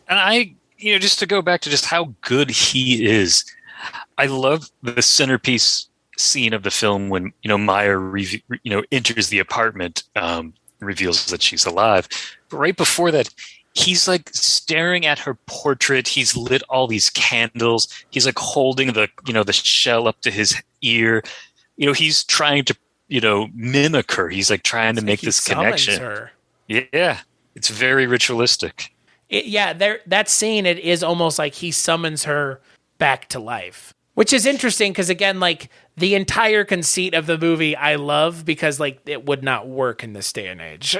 And just to go back to just how good he is, I love the centerpiece scene of the film when, Maya, enters the apartment, reveals that she's alive. But right before that, he's like staring at her portrait. He's lit all these candles. He's like holding the shell up to his ear. He's trying to, mimic her. He's like trying to make this connection. Her. Yeah. It's very ritualistic. That scene, it is almost like he summons her back to life, which is interesting because, again, like the entire conceit of the movie I love because like it would not work in this day and age.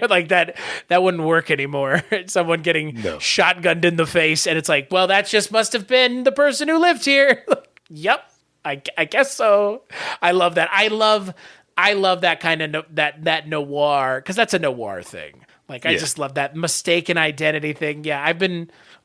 Like that wouldn't work anymore. Someone getting shotgunned in the face and it's like, well, that just must have been the person who lived here. Yep, I guess so. I love that. I love that kind of that noir because that's a noir thing. Like I just love that mistaken identity thing. Yeah,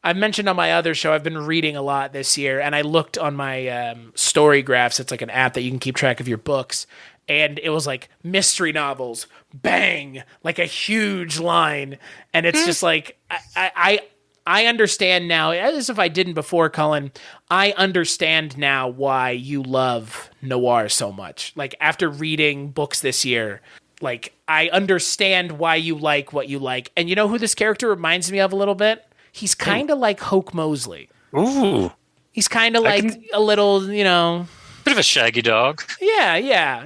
I've mentioned on my other show, I've been reading a lot this year, and I looked on my Story Graphs. It's like an app that you can keep track of your books, and it was like mystery novels, bang, like a huge line, and it's just like I understand now, as if I didn't before, Cullen. I understand now why you love noir so much. Like after reading books this year. Like, I understand why you like what you like. And you know who this character reminds me of a little bit? He's kind of like Hoke Mosley. Ooh. He's kind of like a little, Bit of a shaggy dog. Yeah.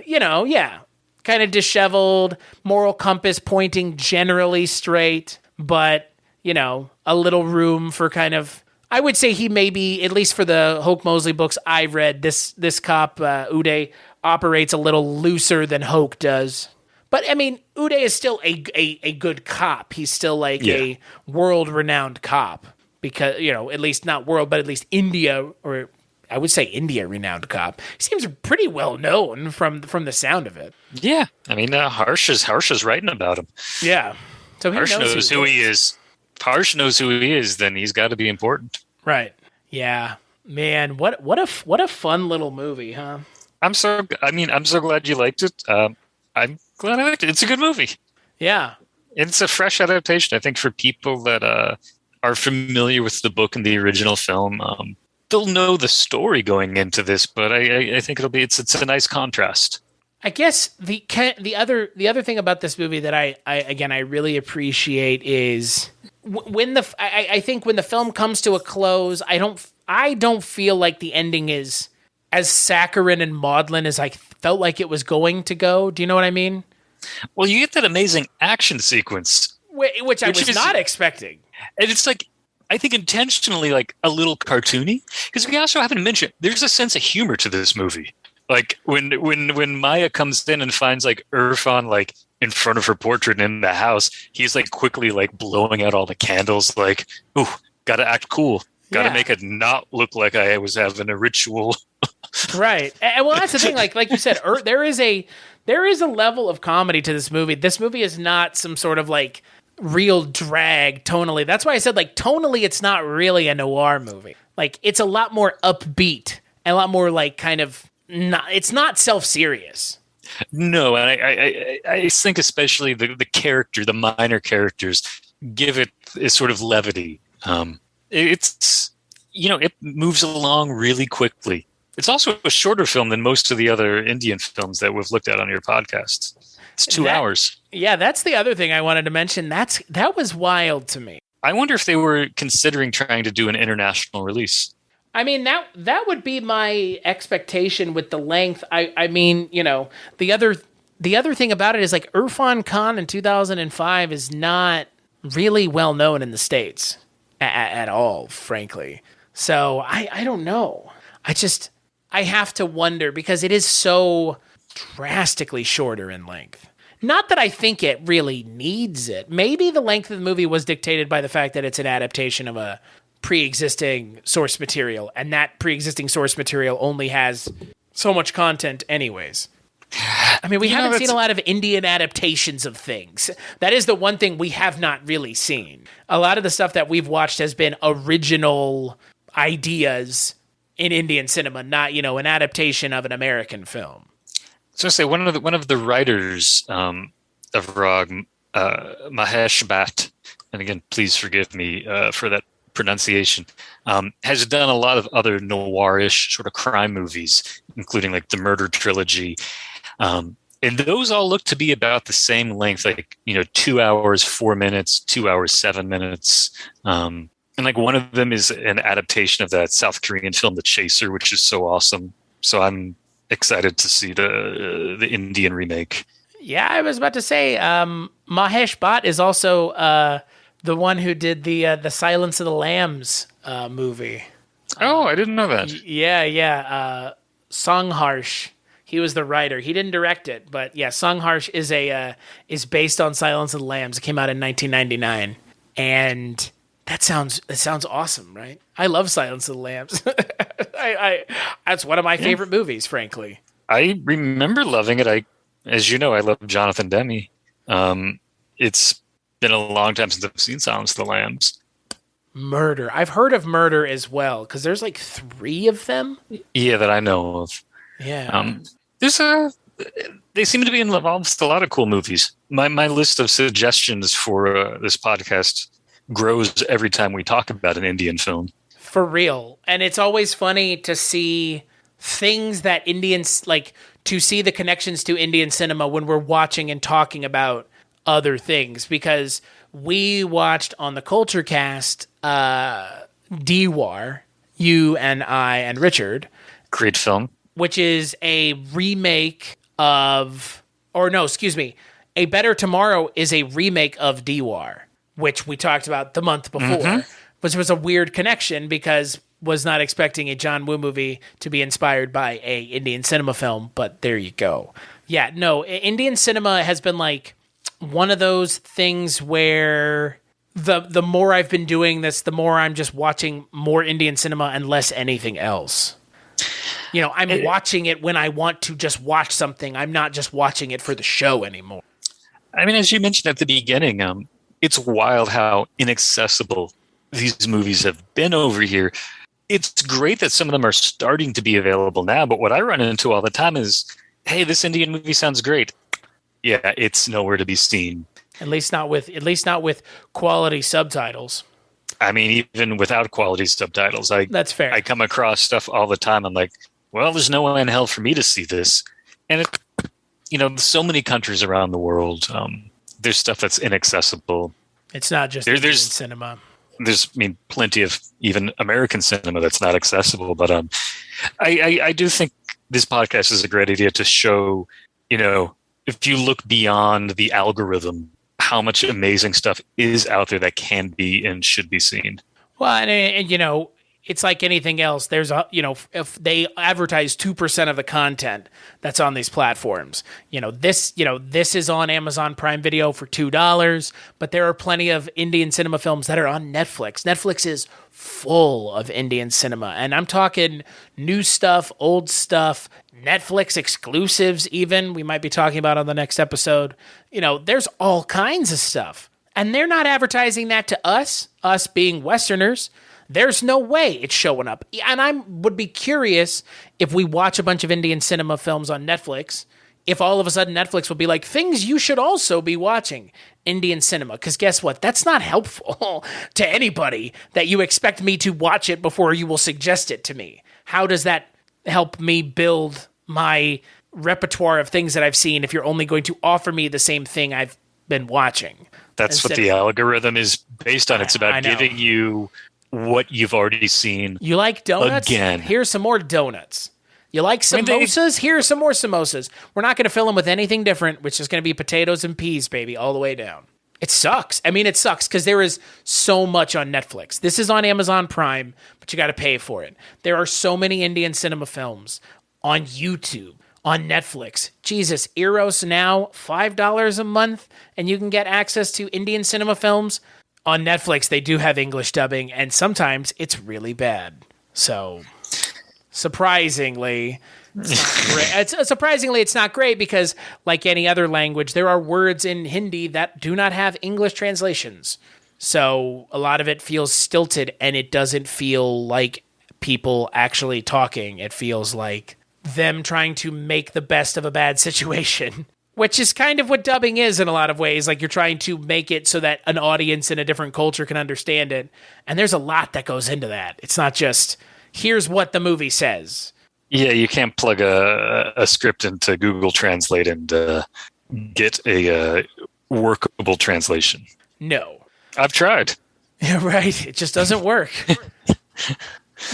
Kind of disheveled, moral compass pointing generally straight, but, a little room for kind of... I would say he maybe, at least for the Hoke Mosley books I read, this cop, Uday, operates a little looser than Hoke does. But, I mean, Uday is still a good cop. He's still like a world-renowned cop. Because, at least not world, but at least India, or I would say India-renowned cop. He seems pretty well-known from the sound of it. Yeah. I mean, Harsh is writing about him. Yeah. So Harsh knows who he is. If Harsh knows who he is, then he's got to be important. Right. Yeah. Man, what a fun little movie, huh? I'm so glad you liked it. I'm glad I liked it. It's a good movie. Yeah. It's a fresh adaptation. I think for people that are familiar with the book and the original film, they'll know the story going into this, but I think it's a nice contrast. I guess the other thing about this movie that I really appreciate is I think when the film comes to a close, I don't feel like the ending is as saccharine and maudlin as I felt like it was going to go. Do you know what I mean? Well, you get that amazing action sequence. Which I was not expecting. And it's like, I think intentionally like a little cartoony. Because we also haven't mentioned, there's a sense of humor to this movie. Like when Maya comes in and finds like Irrfan like in front of her portrait in the house, he's like quickly like blowing out all the candles like, ooh, gotta act cool. Gotta make it not look like I was having a ritual. Right. And well, that's the thing. Like you said, there is a level of comedy to this movie. This movie is not some sort of like real drag tonally. That's why I said like tonally, it's not really a noir movie. Like it's a lot more upbeat and a lot more like kind of it's not self-serious. No, and I think especially the character, the minor characters, give it a sort of levity. It's it moves along really quickly. It's also a shorter film than most of the other Indian films that we've looked at on your podcasts. It's 2 hours. Yeah, that's the other thing I wanted to mention. That was wild to me. I wonder if they were considering trying to do an international release. I mean, that would be my expectation with the length. I mean, the other thing about it is like Irrfan Khan in 2005 is not really well known in the States at all, frankly. So I don't know. I have to wonder because it is so drastically shorter in length. Not that I think it really needs it. Maybe the length of the movie was dictated by the fact that it's an adaptation of a pre-existing source material, and that pre-existing source material only has so much content anyways. I mean, we haven't seen a lot of Indian adaptations of things. That is the one thing we have not really seen. A lot of the stuff that we've watched has been original ideas in Indian cinema, not, an adaptation of an American film. So I say one of the writers of Rag, Mahesh Bhatt, and again, please forgive me for that pronunciation, has done a lot of other noirish sort of crime movies, including like the Murder Trilogy. And those all look to be about the same length, 2 hours, 4 minutes, 2 hours, 7 minutes. And like one of them is an adaptation of that South Korean film, The Chaser, which is so awesome. So I'm excited to see the Indian remake. Yeah, I was about to say, Mahesh Bhatt is also the one who did the Silence of the Lambs movie. Oh, I didn't know that. Yeah. Songharsh. He was the writer. He didn't direct it, but yeah, Songharsh is based on Silence of the Lambs. It came out in 1999, and that sounds awesome, right? I love Silence of the Lambs. That's one of my favorite movies, frankly. I remember loving it. As you know, I love Jonathan Demme. It's been a long time since I've seen Silence of the Lambs. Murder. I've heard of Murder as well, because there's like 3 of them. Yeah, that I know of. Yeah. They seem to be involved with a lot of cool movies. My list of suggestions for this podcast grows every time we talk about an Indian film. For real. And it's always funny to see things that Indians, like, to see the connections to Indian cinema when we're watching and talking about other things. Because we watched on the Culture Cast Diwar, you and I and Richard. Great film. Which is a remake of, A Better Tomorrow is a remake of Diwar, which we talked about the month before, which was a weird connection because was not expecting a John Woo movie to be inspired by a Indian cinema film, but there you go. Yeah, no, Indian cinema has been like one of those things where the more I've been doing this, the more I'm just watching more Indian cinema and less anything else. I'm watching it when I want to just watch something. I'm not just watching it for the show anymore. I mean, as you mentioned at the beginning, it's wild how inaccessible these movies have been over here. It's great that some of them are starting to be available now, but what I run into all the time is, hey, this Indian movie sounds great. Yeah, it's nowhere to be seen. At least not with quality subtitles. I mean, even without quality subtitles, that's fair. I come across stuff all the time. I'm like, well, there's no way in hell for me to see this. And so many countries around the world, there's stuff that's inaccessible. It's not just Indian cinema. There's, plenty of even American cinema that's not accessible. But I do think this podcast is a great idea to show, if you look beyond the algorithm, how much amazing stuff is out there that can be and should be seen. Well, and it's like anything else. There's if they advertise 2% of the content that's on these platforms, this is on Amazon Prime Video for $2, but there are plenty of Indian cinema films that are on Netflix. Netflix is full of Indian cinema, and I'm talking new stuff, old stuff, Netflix exclusives even, we might be talking about on the next episode. There's all kinds of stuff. And they're not advertising that to us being Westerners. There's no way it's showing up. And I would be curious if we watch a bunch of Indian cinema films on Netflix, if all of a sudden Netflix will be like, things you should also be watching, Indian cinema. Because guess what? That's not helpful to anybody that you expect me to watch it before you will suggest it to me. How does that help me build my repertoire of things that I've seen if you're only going to offer me the same thing I've been watching? That's what the algorithm is based on. It's about giving you what you've already seen. You like donuts? Again. Here's some more donuts. You like samosas? Here's some more samosas. We're not going to fill them with anything different, which is going to be potatoes and peas, baby, all the way down. It sucks. I mean, it sucks because there is so much on Netflix. This is on Amazon Prime, but you got to pay for it. There are so many Indian cinema films on YouTube, on Netflix. Jesus, Eros now, $5 a month, and you can get access to Indian cinema films. On Netflix, they do have English dubbing, and sometimes it's really bad. So, surprisingly, it's not great. Surprisingly, it's not great because, like any other language, there are words in Hindi that do not have English translations. So, a lot of it feels stilted, and it doesn't feel like people actually talking. It feels like them trying to make the best of a bad situation. Which is kind of what dubbing is in a lot of ways. Like, you're trying to make it so that an audience in a different culture can understand it. And there's a lot that goes into that. It's not just, here's what the movie says. Yeah, you can't plug a script into Google Translate and get a workable translation. No. I've tried. Yeah, right. It just doesn't work.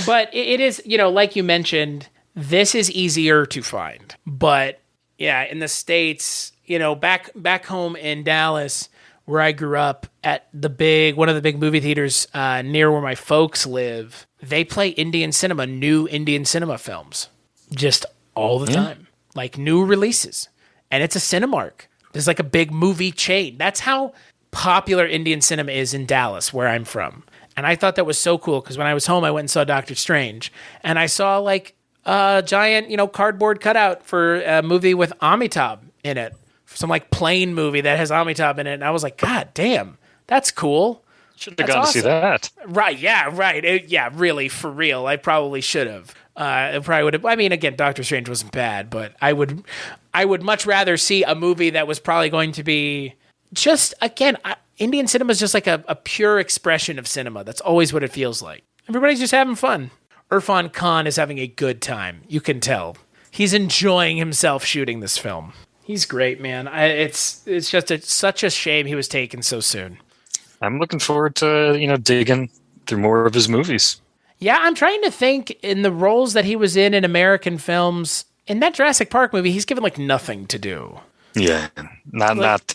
But it is, like you mentioned, this is easier to find. But yeah, in the States, back home in Dallas, where I grew up at one of the big movie theaters near where my folks live, they play new Indian cinema films just all the time, like new releases. And it's a Cinemark. There's like a big movie chain. That's how popular Indian cinema is in Dallas, where I'm from. And I thought that was so cool because when I was home, I went and saw Doctor Strange. And I saw like a giant, cardboard cutout for a movie with Amitabh in it. Some like plane movie that has Amitabh in it. And I was like, God damn, that's cool. Should have gone to see that. Right, yeah, right. Really, for real. I probably should have. It probably would have. I mean, again, Doctor Strange wasn't bad, but I would much rather see a movie that was probably going to be just, again, Indian cinema is just like a pure expression of cinema. That's always what it feels like. Everybody's just having fun. Irrfan Khan is having a good time. You can tell. He's enjoying himself shooting this film. He's great, man. It's just such a shame he was taken so soon. I'm looking forward to, digging through more of his movies. Yeah, I'm trying to think in the roles that he was in American films. In that Jurassic Park movie, he's given like nothing to do. Yeah, not.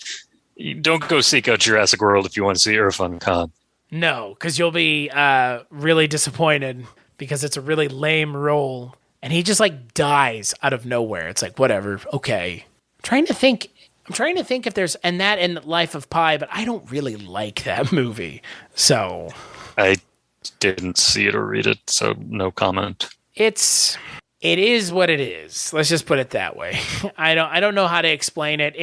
Don't go seek out Jurassic World if you want to see Irrfan Khan. No, because you'll be really disappointed because it's a really lame role. And he just like dies out of nowhere. It's like, whatever, okay. I'm trying to think if there's, and that in Life of Pi, but I don't really like that movie. So I didn't see it or read it, so no comment. It is what it is. Let's just put it that way. I don't know how to explain it.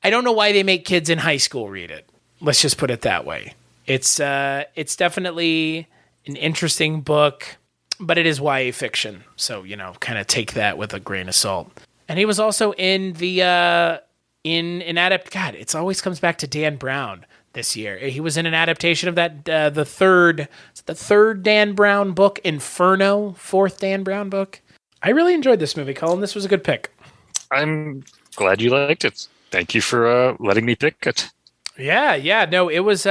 I don't know why they make kids in high school read it. Let's just put it that way. It's definitely an interesting book, but it is YA fiction. So, kind of take that with a grain of salt. And he was also in in an God, it always comes back to Dan Brown this year. He was in an adaptation of that, the third Dan Brown book, Inferno, fourth Dan Brown book. I really enjoyed this movie, Cullen. This was a good pick. I'm glad you liked it. Thank you for letting me pick it. Yeah. No, it was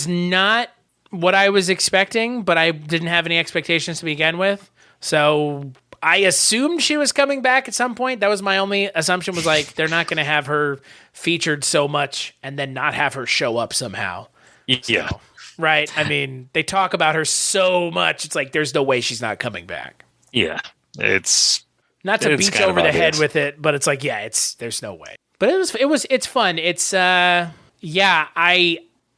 not what I was expecting, but I didn't have any expectations to begin with. So I assumed she was coming back at some point. That was my only assumption, was like, they're not going to have her featured so much and then not have her show up somehow. Yeah. So, right. I mean, they talk about her so much. It's like, there's no way she's not coming back. Yeah. It's not to beat you over the head with it, but it's like, yeah, there's no way. But it's fun. It's, I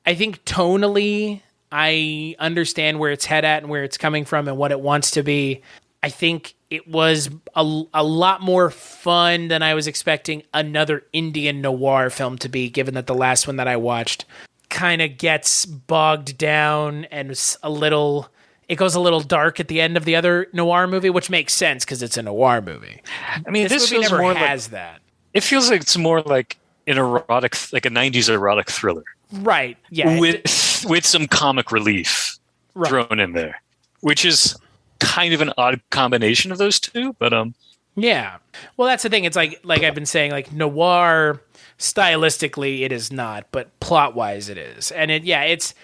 think tonally, I understand where it's head at and where it's coming from and what it wants to be. I think it was a lot more fun than I was expecting another Indian noir film to be, given that the last one that I watched kind of gets bogged down and it goes a little dark at the end of the other noir movie, which makes sense because it's a noir movie. I mean, this movie feels never more has that. It feels like it's more like an erotic, like a 90s erotic thriller. Right. Yeah. With some comic relief thrown in there, which is kind of an odd combination of those two, but yeah. Well, that's the thing. It's like I've been saying, like noir stylistically it is not, but plot wise it is. And it's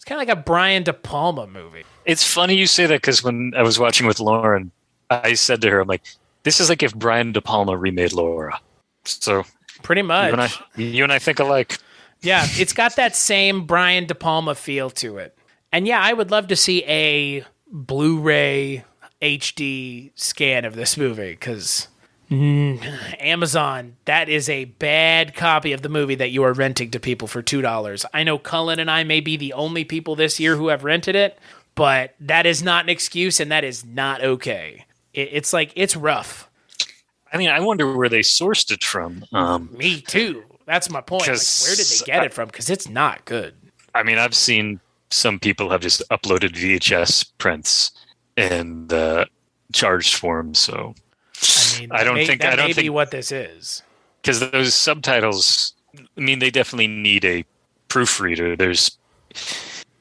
kind of like a Brian De Palma movie. It's funny you say that because when I was watching with Lauren, I said to her, I'm like, this is like if Brian De Palma remade Laura. So pretty much. You and I think alike. Yeah, it's got that same Brian De Palma feel to it. And yeah, I would love to see a Blu-ray HD scan of this movie because Amazon, that is a bad copy of the movie that you are renting to people for $2. I know Cullen and I may be the only people this year who have rented it, but that is not an excuse and that is not okay. It's like, it's rough. I mean, I wonder where they sourced it from. Me too. That's my point. Like, where did they get it from? Because it's not good. I mean, I've seen some people have just uploaded VHS prints in the charged form. So I mean, that may be what this is. Because those subtitles, I mean, they definitely need a proofreader. There's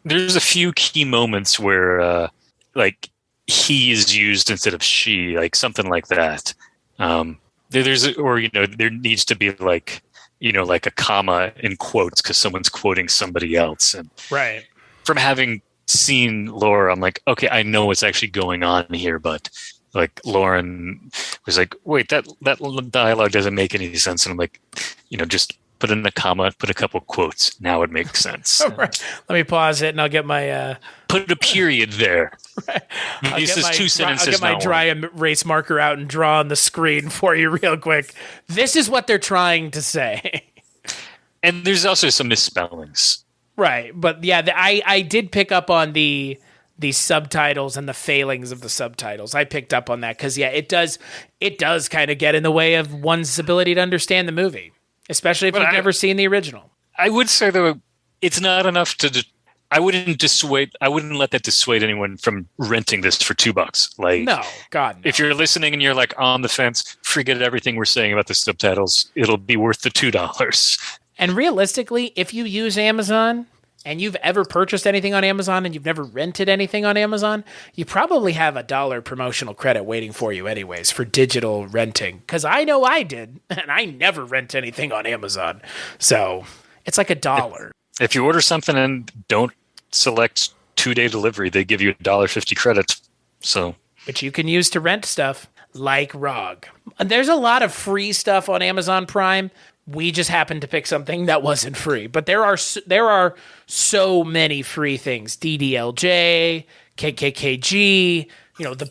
a few key moments where, like, he is used instead of she, like something like that. There needs to be like a comma in quotes because someone's quoting somebody else. And right. From having seen Laura, I'm like, okay, I know what's actually going on here, but like Lauren was like, wait, that dialogue doesn't make any sense. And I'm like, just put in a comma, put a couple quotes. Now it makes sense. Right. Let me pause it and I'll get my... Put a period there. Right. This is two sentences. I'll get my dry erase marker out and draw on the screen for you real quick. This is what they're trying to say. And there's also some misspellings. Right. But yeah, I did pick up on the subtitles and the failings of the subtitles. I picked up on that because, yeah, it does kind of get in the way of one's ability to understand the movie, especially if you've never seen the original. I would say, though, it's not enough to... I wouldn't let that dissuade anyone from renting this for $2. Like, no, God, no. If you're listening and you're like on the fence, forget everything we're saying about the subtitles. It'll be worth the $2. And realistically, if you use Amazon and you've ever purchased anything on Amazon and you've never rented anything on Amazon, you probably have $1 promotional credit waiting for you anyways for digital renting. Because I know I did, and I never rent anything on Amazon. So it's like $1. If you order something and don't select 2-day delivery, they give you $1.50 credit. So, which you can use to rent stuff like ROG. There's a lot of free stuff on Amazon Prime. We just happened to pick something that wasn't free, but there are so many free things: DDLJ, KKKG,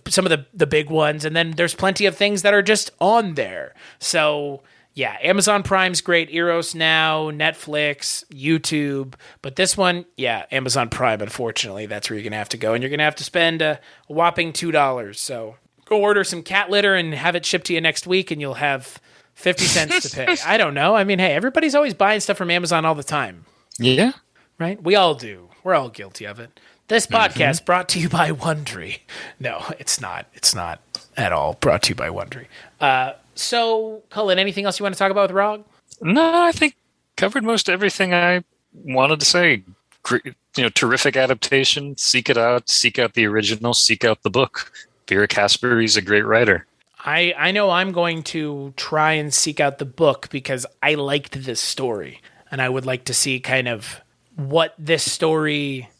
some of the big ones, and then there's plenty of things that are just on there. So yeah, Amazon Prime's great, Eros Now, Netflix, YouTube, but this one, yeah, Amazon Prime. Unfortunately, that's where you're gonna have to go, and you're gonna have to spend a whopping $2. So go order some cat litter and have it shipped to you next week, and you'll have 50 cents to pay. I don't know. I mean, hey, everybody's always buying stuff from Amazon all the time. Yeah. Right? We all do. We're all guilty of it. This podcast brought to you by Wondery. No, it's not. It's not at all brought to you by Wondery. So, Cullen, anything else you want to talk about with ROG? No, I think covered most everything I wanted to say. Terrific adaptation. Seek it out. Seek out the original. Seek out the book. Vera Casperi's a great writer. I know I'm going to try and seek out the book because I liked this story, and I would like to see kind of what this story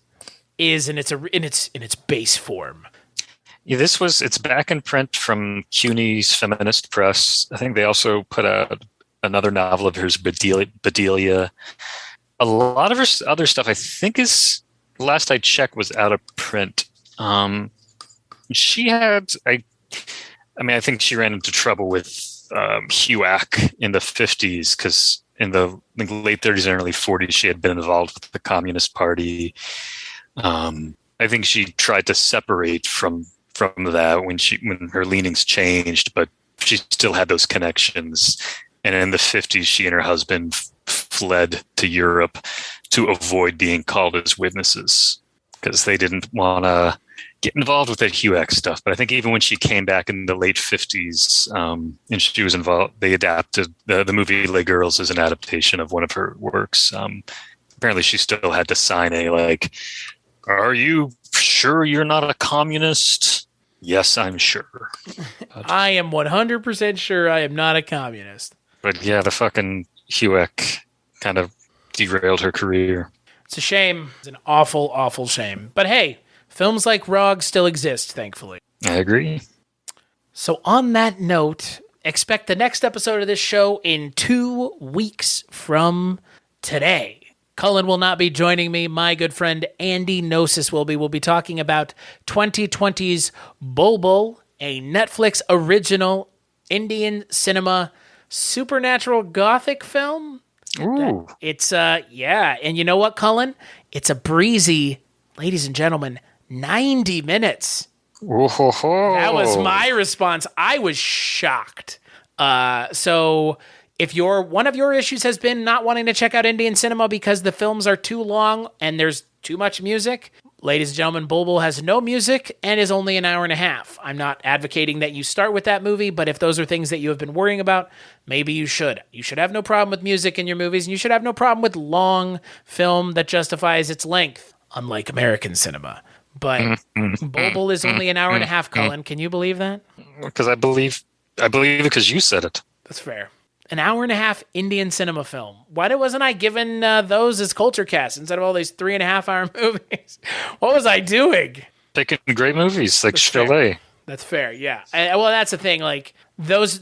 is in its base form. Yeah, it's back in print from CUNY's Feminist Press. I think they also put out another novel of hers, Bedelia. A lot of her other stuff, I think, last I checked, was out of print. She had I think she ran into trouble with HUAC in the 50s because in the late 30s and early 40s, she had been involved with the Communist Party. I think she tried to separate from that when her leanings changed, but she still had those connections. And in the 50s, she and her husband fled to Europe to avoid being called as witnesses because they didn't want to get involved with that HUAC stuff. But I think even when she came back in the late 50s and she was involved, they adapted the movie Les Girls as an adaptation of one of her works. Apparently she still had to sign are you sure you're not a communist? Yes, I'm sure. I am 100% sure I am not a communist. But yeah, the fucking HUAC kind of derailed her career. It's a shame. It's an awful, awful shame. But hey, films like Rog still exist, thankfully. I agree. So on that note, expect the next episode of this show in 2 weeks from today. Cullen will not be joining me. My good friend Andy Gnosis will be. We'll be talking about 2020's Bulbul, a Netflix original Indian cinema supernatural gothic film. Ooh. It's, yeah. And you know what, Cullen? It's a breezy, ladies and gentlemen, 90 minutes. Whoa. That was my response. I was shocked. So if one of your issues has been not wanting to check out Indian cinema because the films are too long and there's too much music, ladies and gentlemen, Bulbul has no music and is only an hour and a half. I'm not advocating that you start with that movie, but if those are things that you have been worrying about, maybe you should. You should have no problem with music in your movies, and you should have no problem with long film that justifies its length, unlike American cinema. But Bulbul is only an hour and a half, Cullen. Can you believe that? Because I believe it because you said it. That's fair. An hour and a half Indian cinema film. Why wasn't I given those as culture cast instead of all these 3.5 hour movies? What was I doing? Picking great movies like Chalet. That's fair, yeah. Well, that's the thing. Like those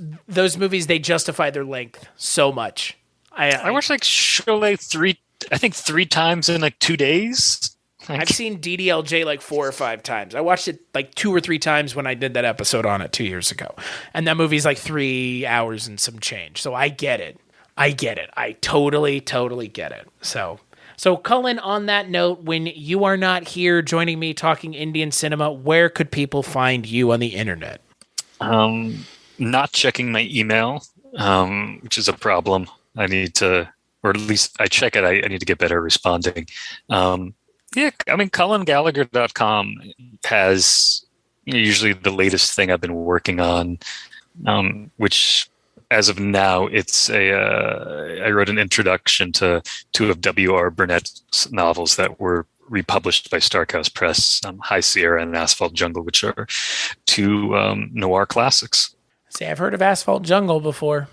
movies, they justify their length so much. I watched like Chalet three times in like 2 days. I've seen DDLJ like 4 or 5 times. I watched it like 2 or 3 times when I did that episode on it 2 years ago. And that movie's like 3 hours and some change. So I get it. I totally get it. So Cullen, on that note, when you are not here joining me talking Indian cinema, where could people find you on the internet? Not checking my email, which is a problem. I need to, or at least I check it. I need to get better at responding. Yeah, I mean, CullenGallagher.com has usually the latest thing I've been working on, which as of now, it's I wrote an introduction to 2 of W.R. Burnett's novels that were republished by Starkhouse Press, High Sierra and Asphalt Jungle, which are 2 noir classics. See, I've heard of Asphalt Jungle before.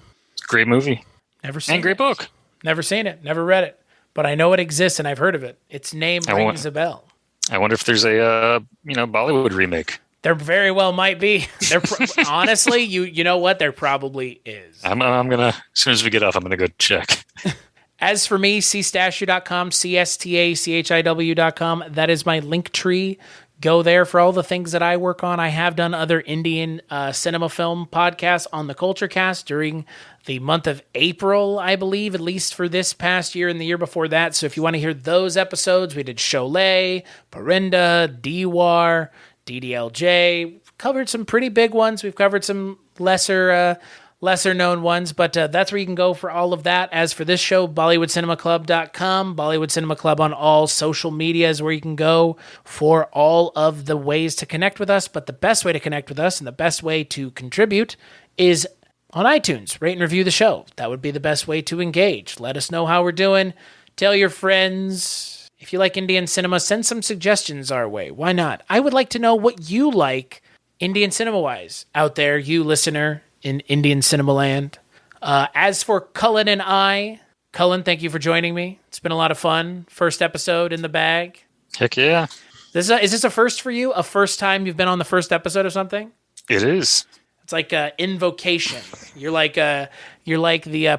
Great movie. Never seen it. And great book. Never seen it. Never read it. But I know it exists and I've heard of it. Its name rings a bell. I wonder if there's a Bollywood remake. There very well might be. Honestly, you know what? There probably is. I'm gonna, as soon as we get off, I'm gonna go check. As for me, cstachiw.com, cstachiw.com. That is my link tree. Go there for all the things that I work on. I have done other Indian cinema film podcasts on the Culture Cast during the month of April, I believe, at least for this past year and the year before that. So if you want to hear those episodes, we did Sholay, Parinda, Diwar, DDLJ. Covered some pretty big ones. We've covered some lesser known ones, but that's where you can go for all of that. As for this show, BollywoodCinemaClub.com, Bollywood Cinema Club on all social media is where you can go for all of the ways to connect with us. But the best way to connect with us and the best way to contribute is on iTunes. Rate and review the show. That would be the best way to engage. Let us know how we're doing. Tell your friends. If you like Indian cinema, send some suggestions our way. Why not? I would like to know what you like Indian cinema-wise out there, you listener in Indian cinema land. As for Cullen and I, Cullen, thank you for joining me. It's been a lot of fun. First episode in the bag. Heck yeah. Is this a first for you? A first time you've been on the first episode of something? It is. It's like invocation. You're like the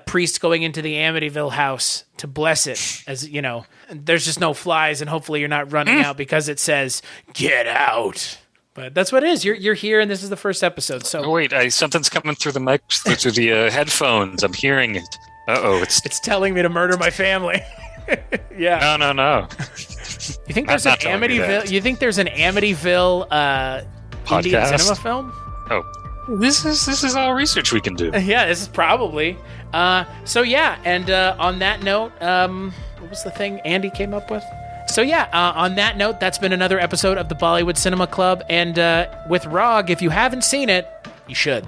priest going into the Amityville house to bless it. As you know, there's just no flies, and hopefully you're not running out because it says "Get out." But that's what it is. You're here, and this is the first episode. So wait, something's coming through the mic, through the headphones. I'm hearing it. It's telling me to murder my family. Yeah. No. You think there's an Amityville? You think there's an Amityville Indian cinema film? Oh, this is all research we can do. Yeah, this is probably. So yeah, and on that note, what was the thing Andy came up with? So yeah, on that note, that's been another episode of the Bollywood Cinema Club. And with Rog, if you haven't seen it, you should.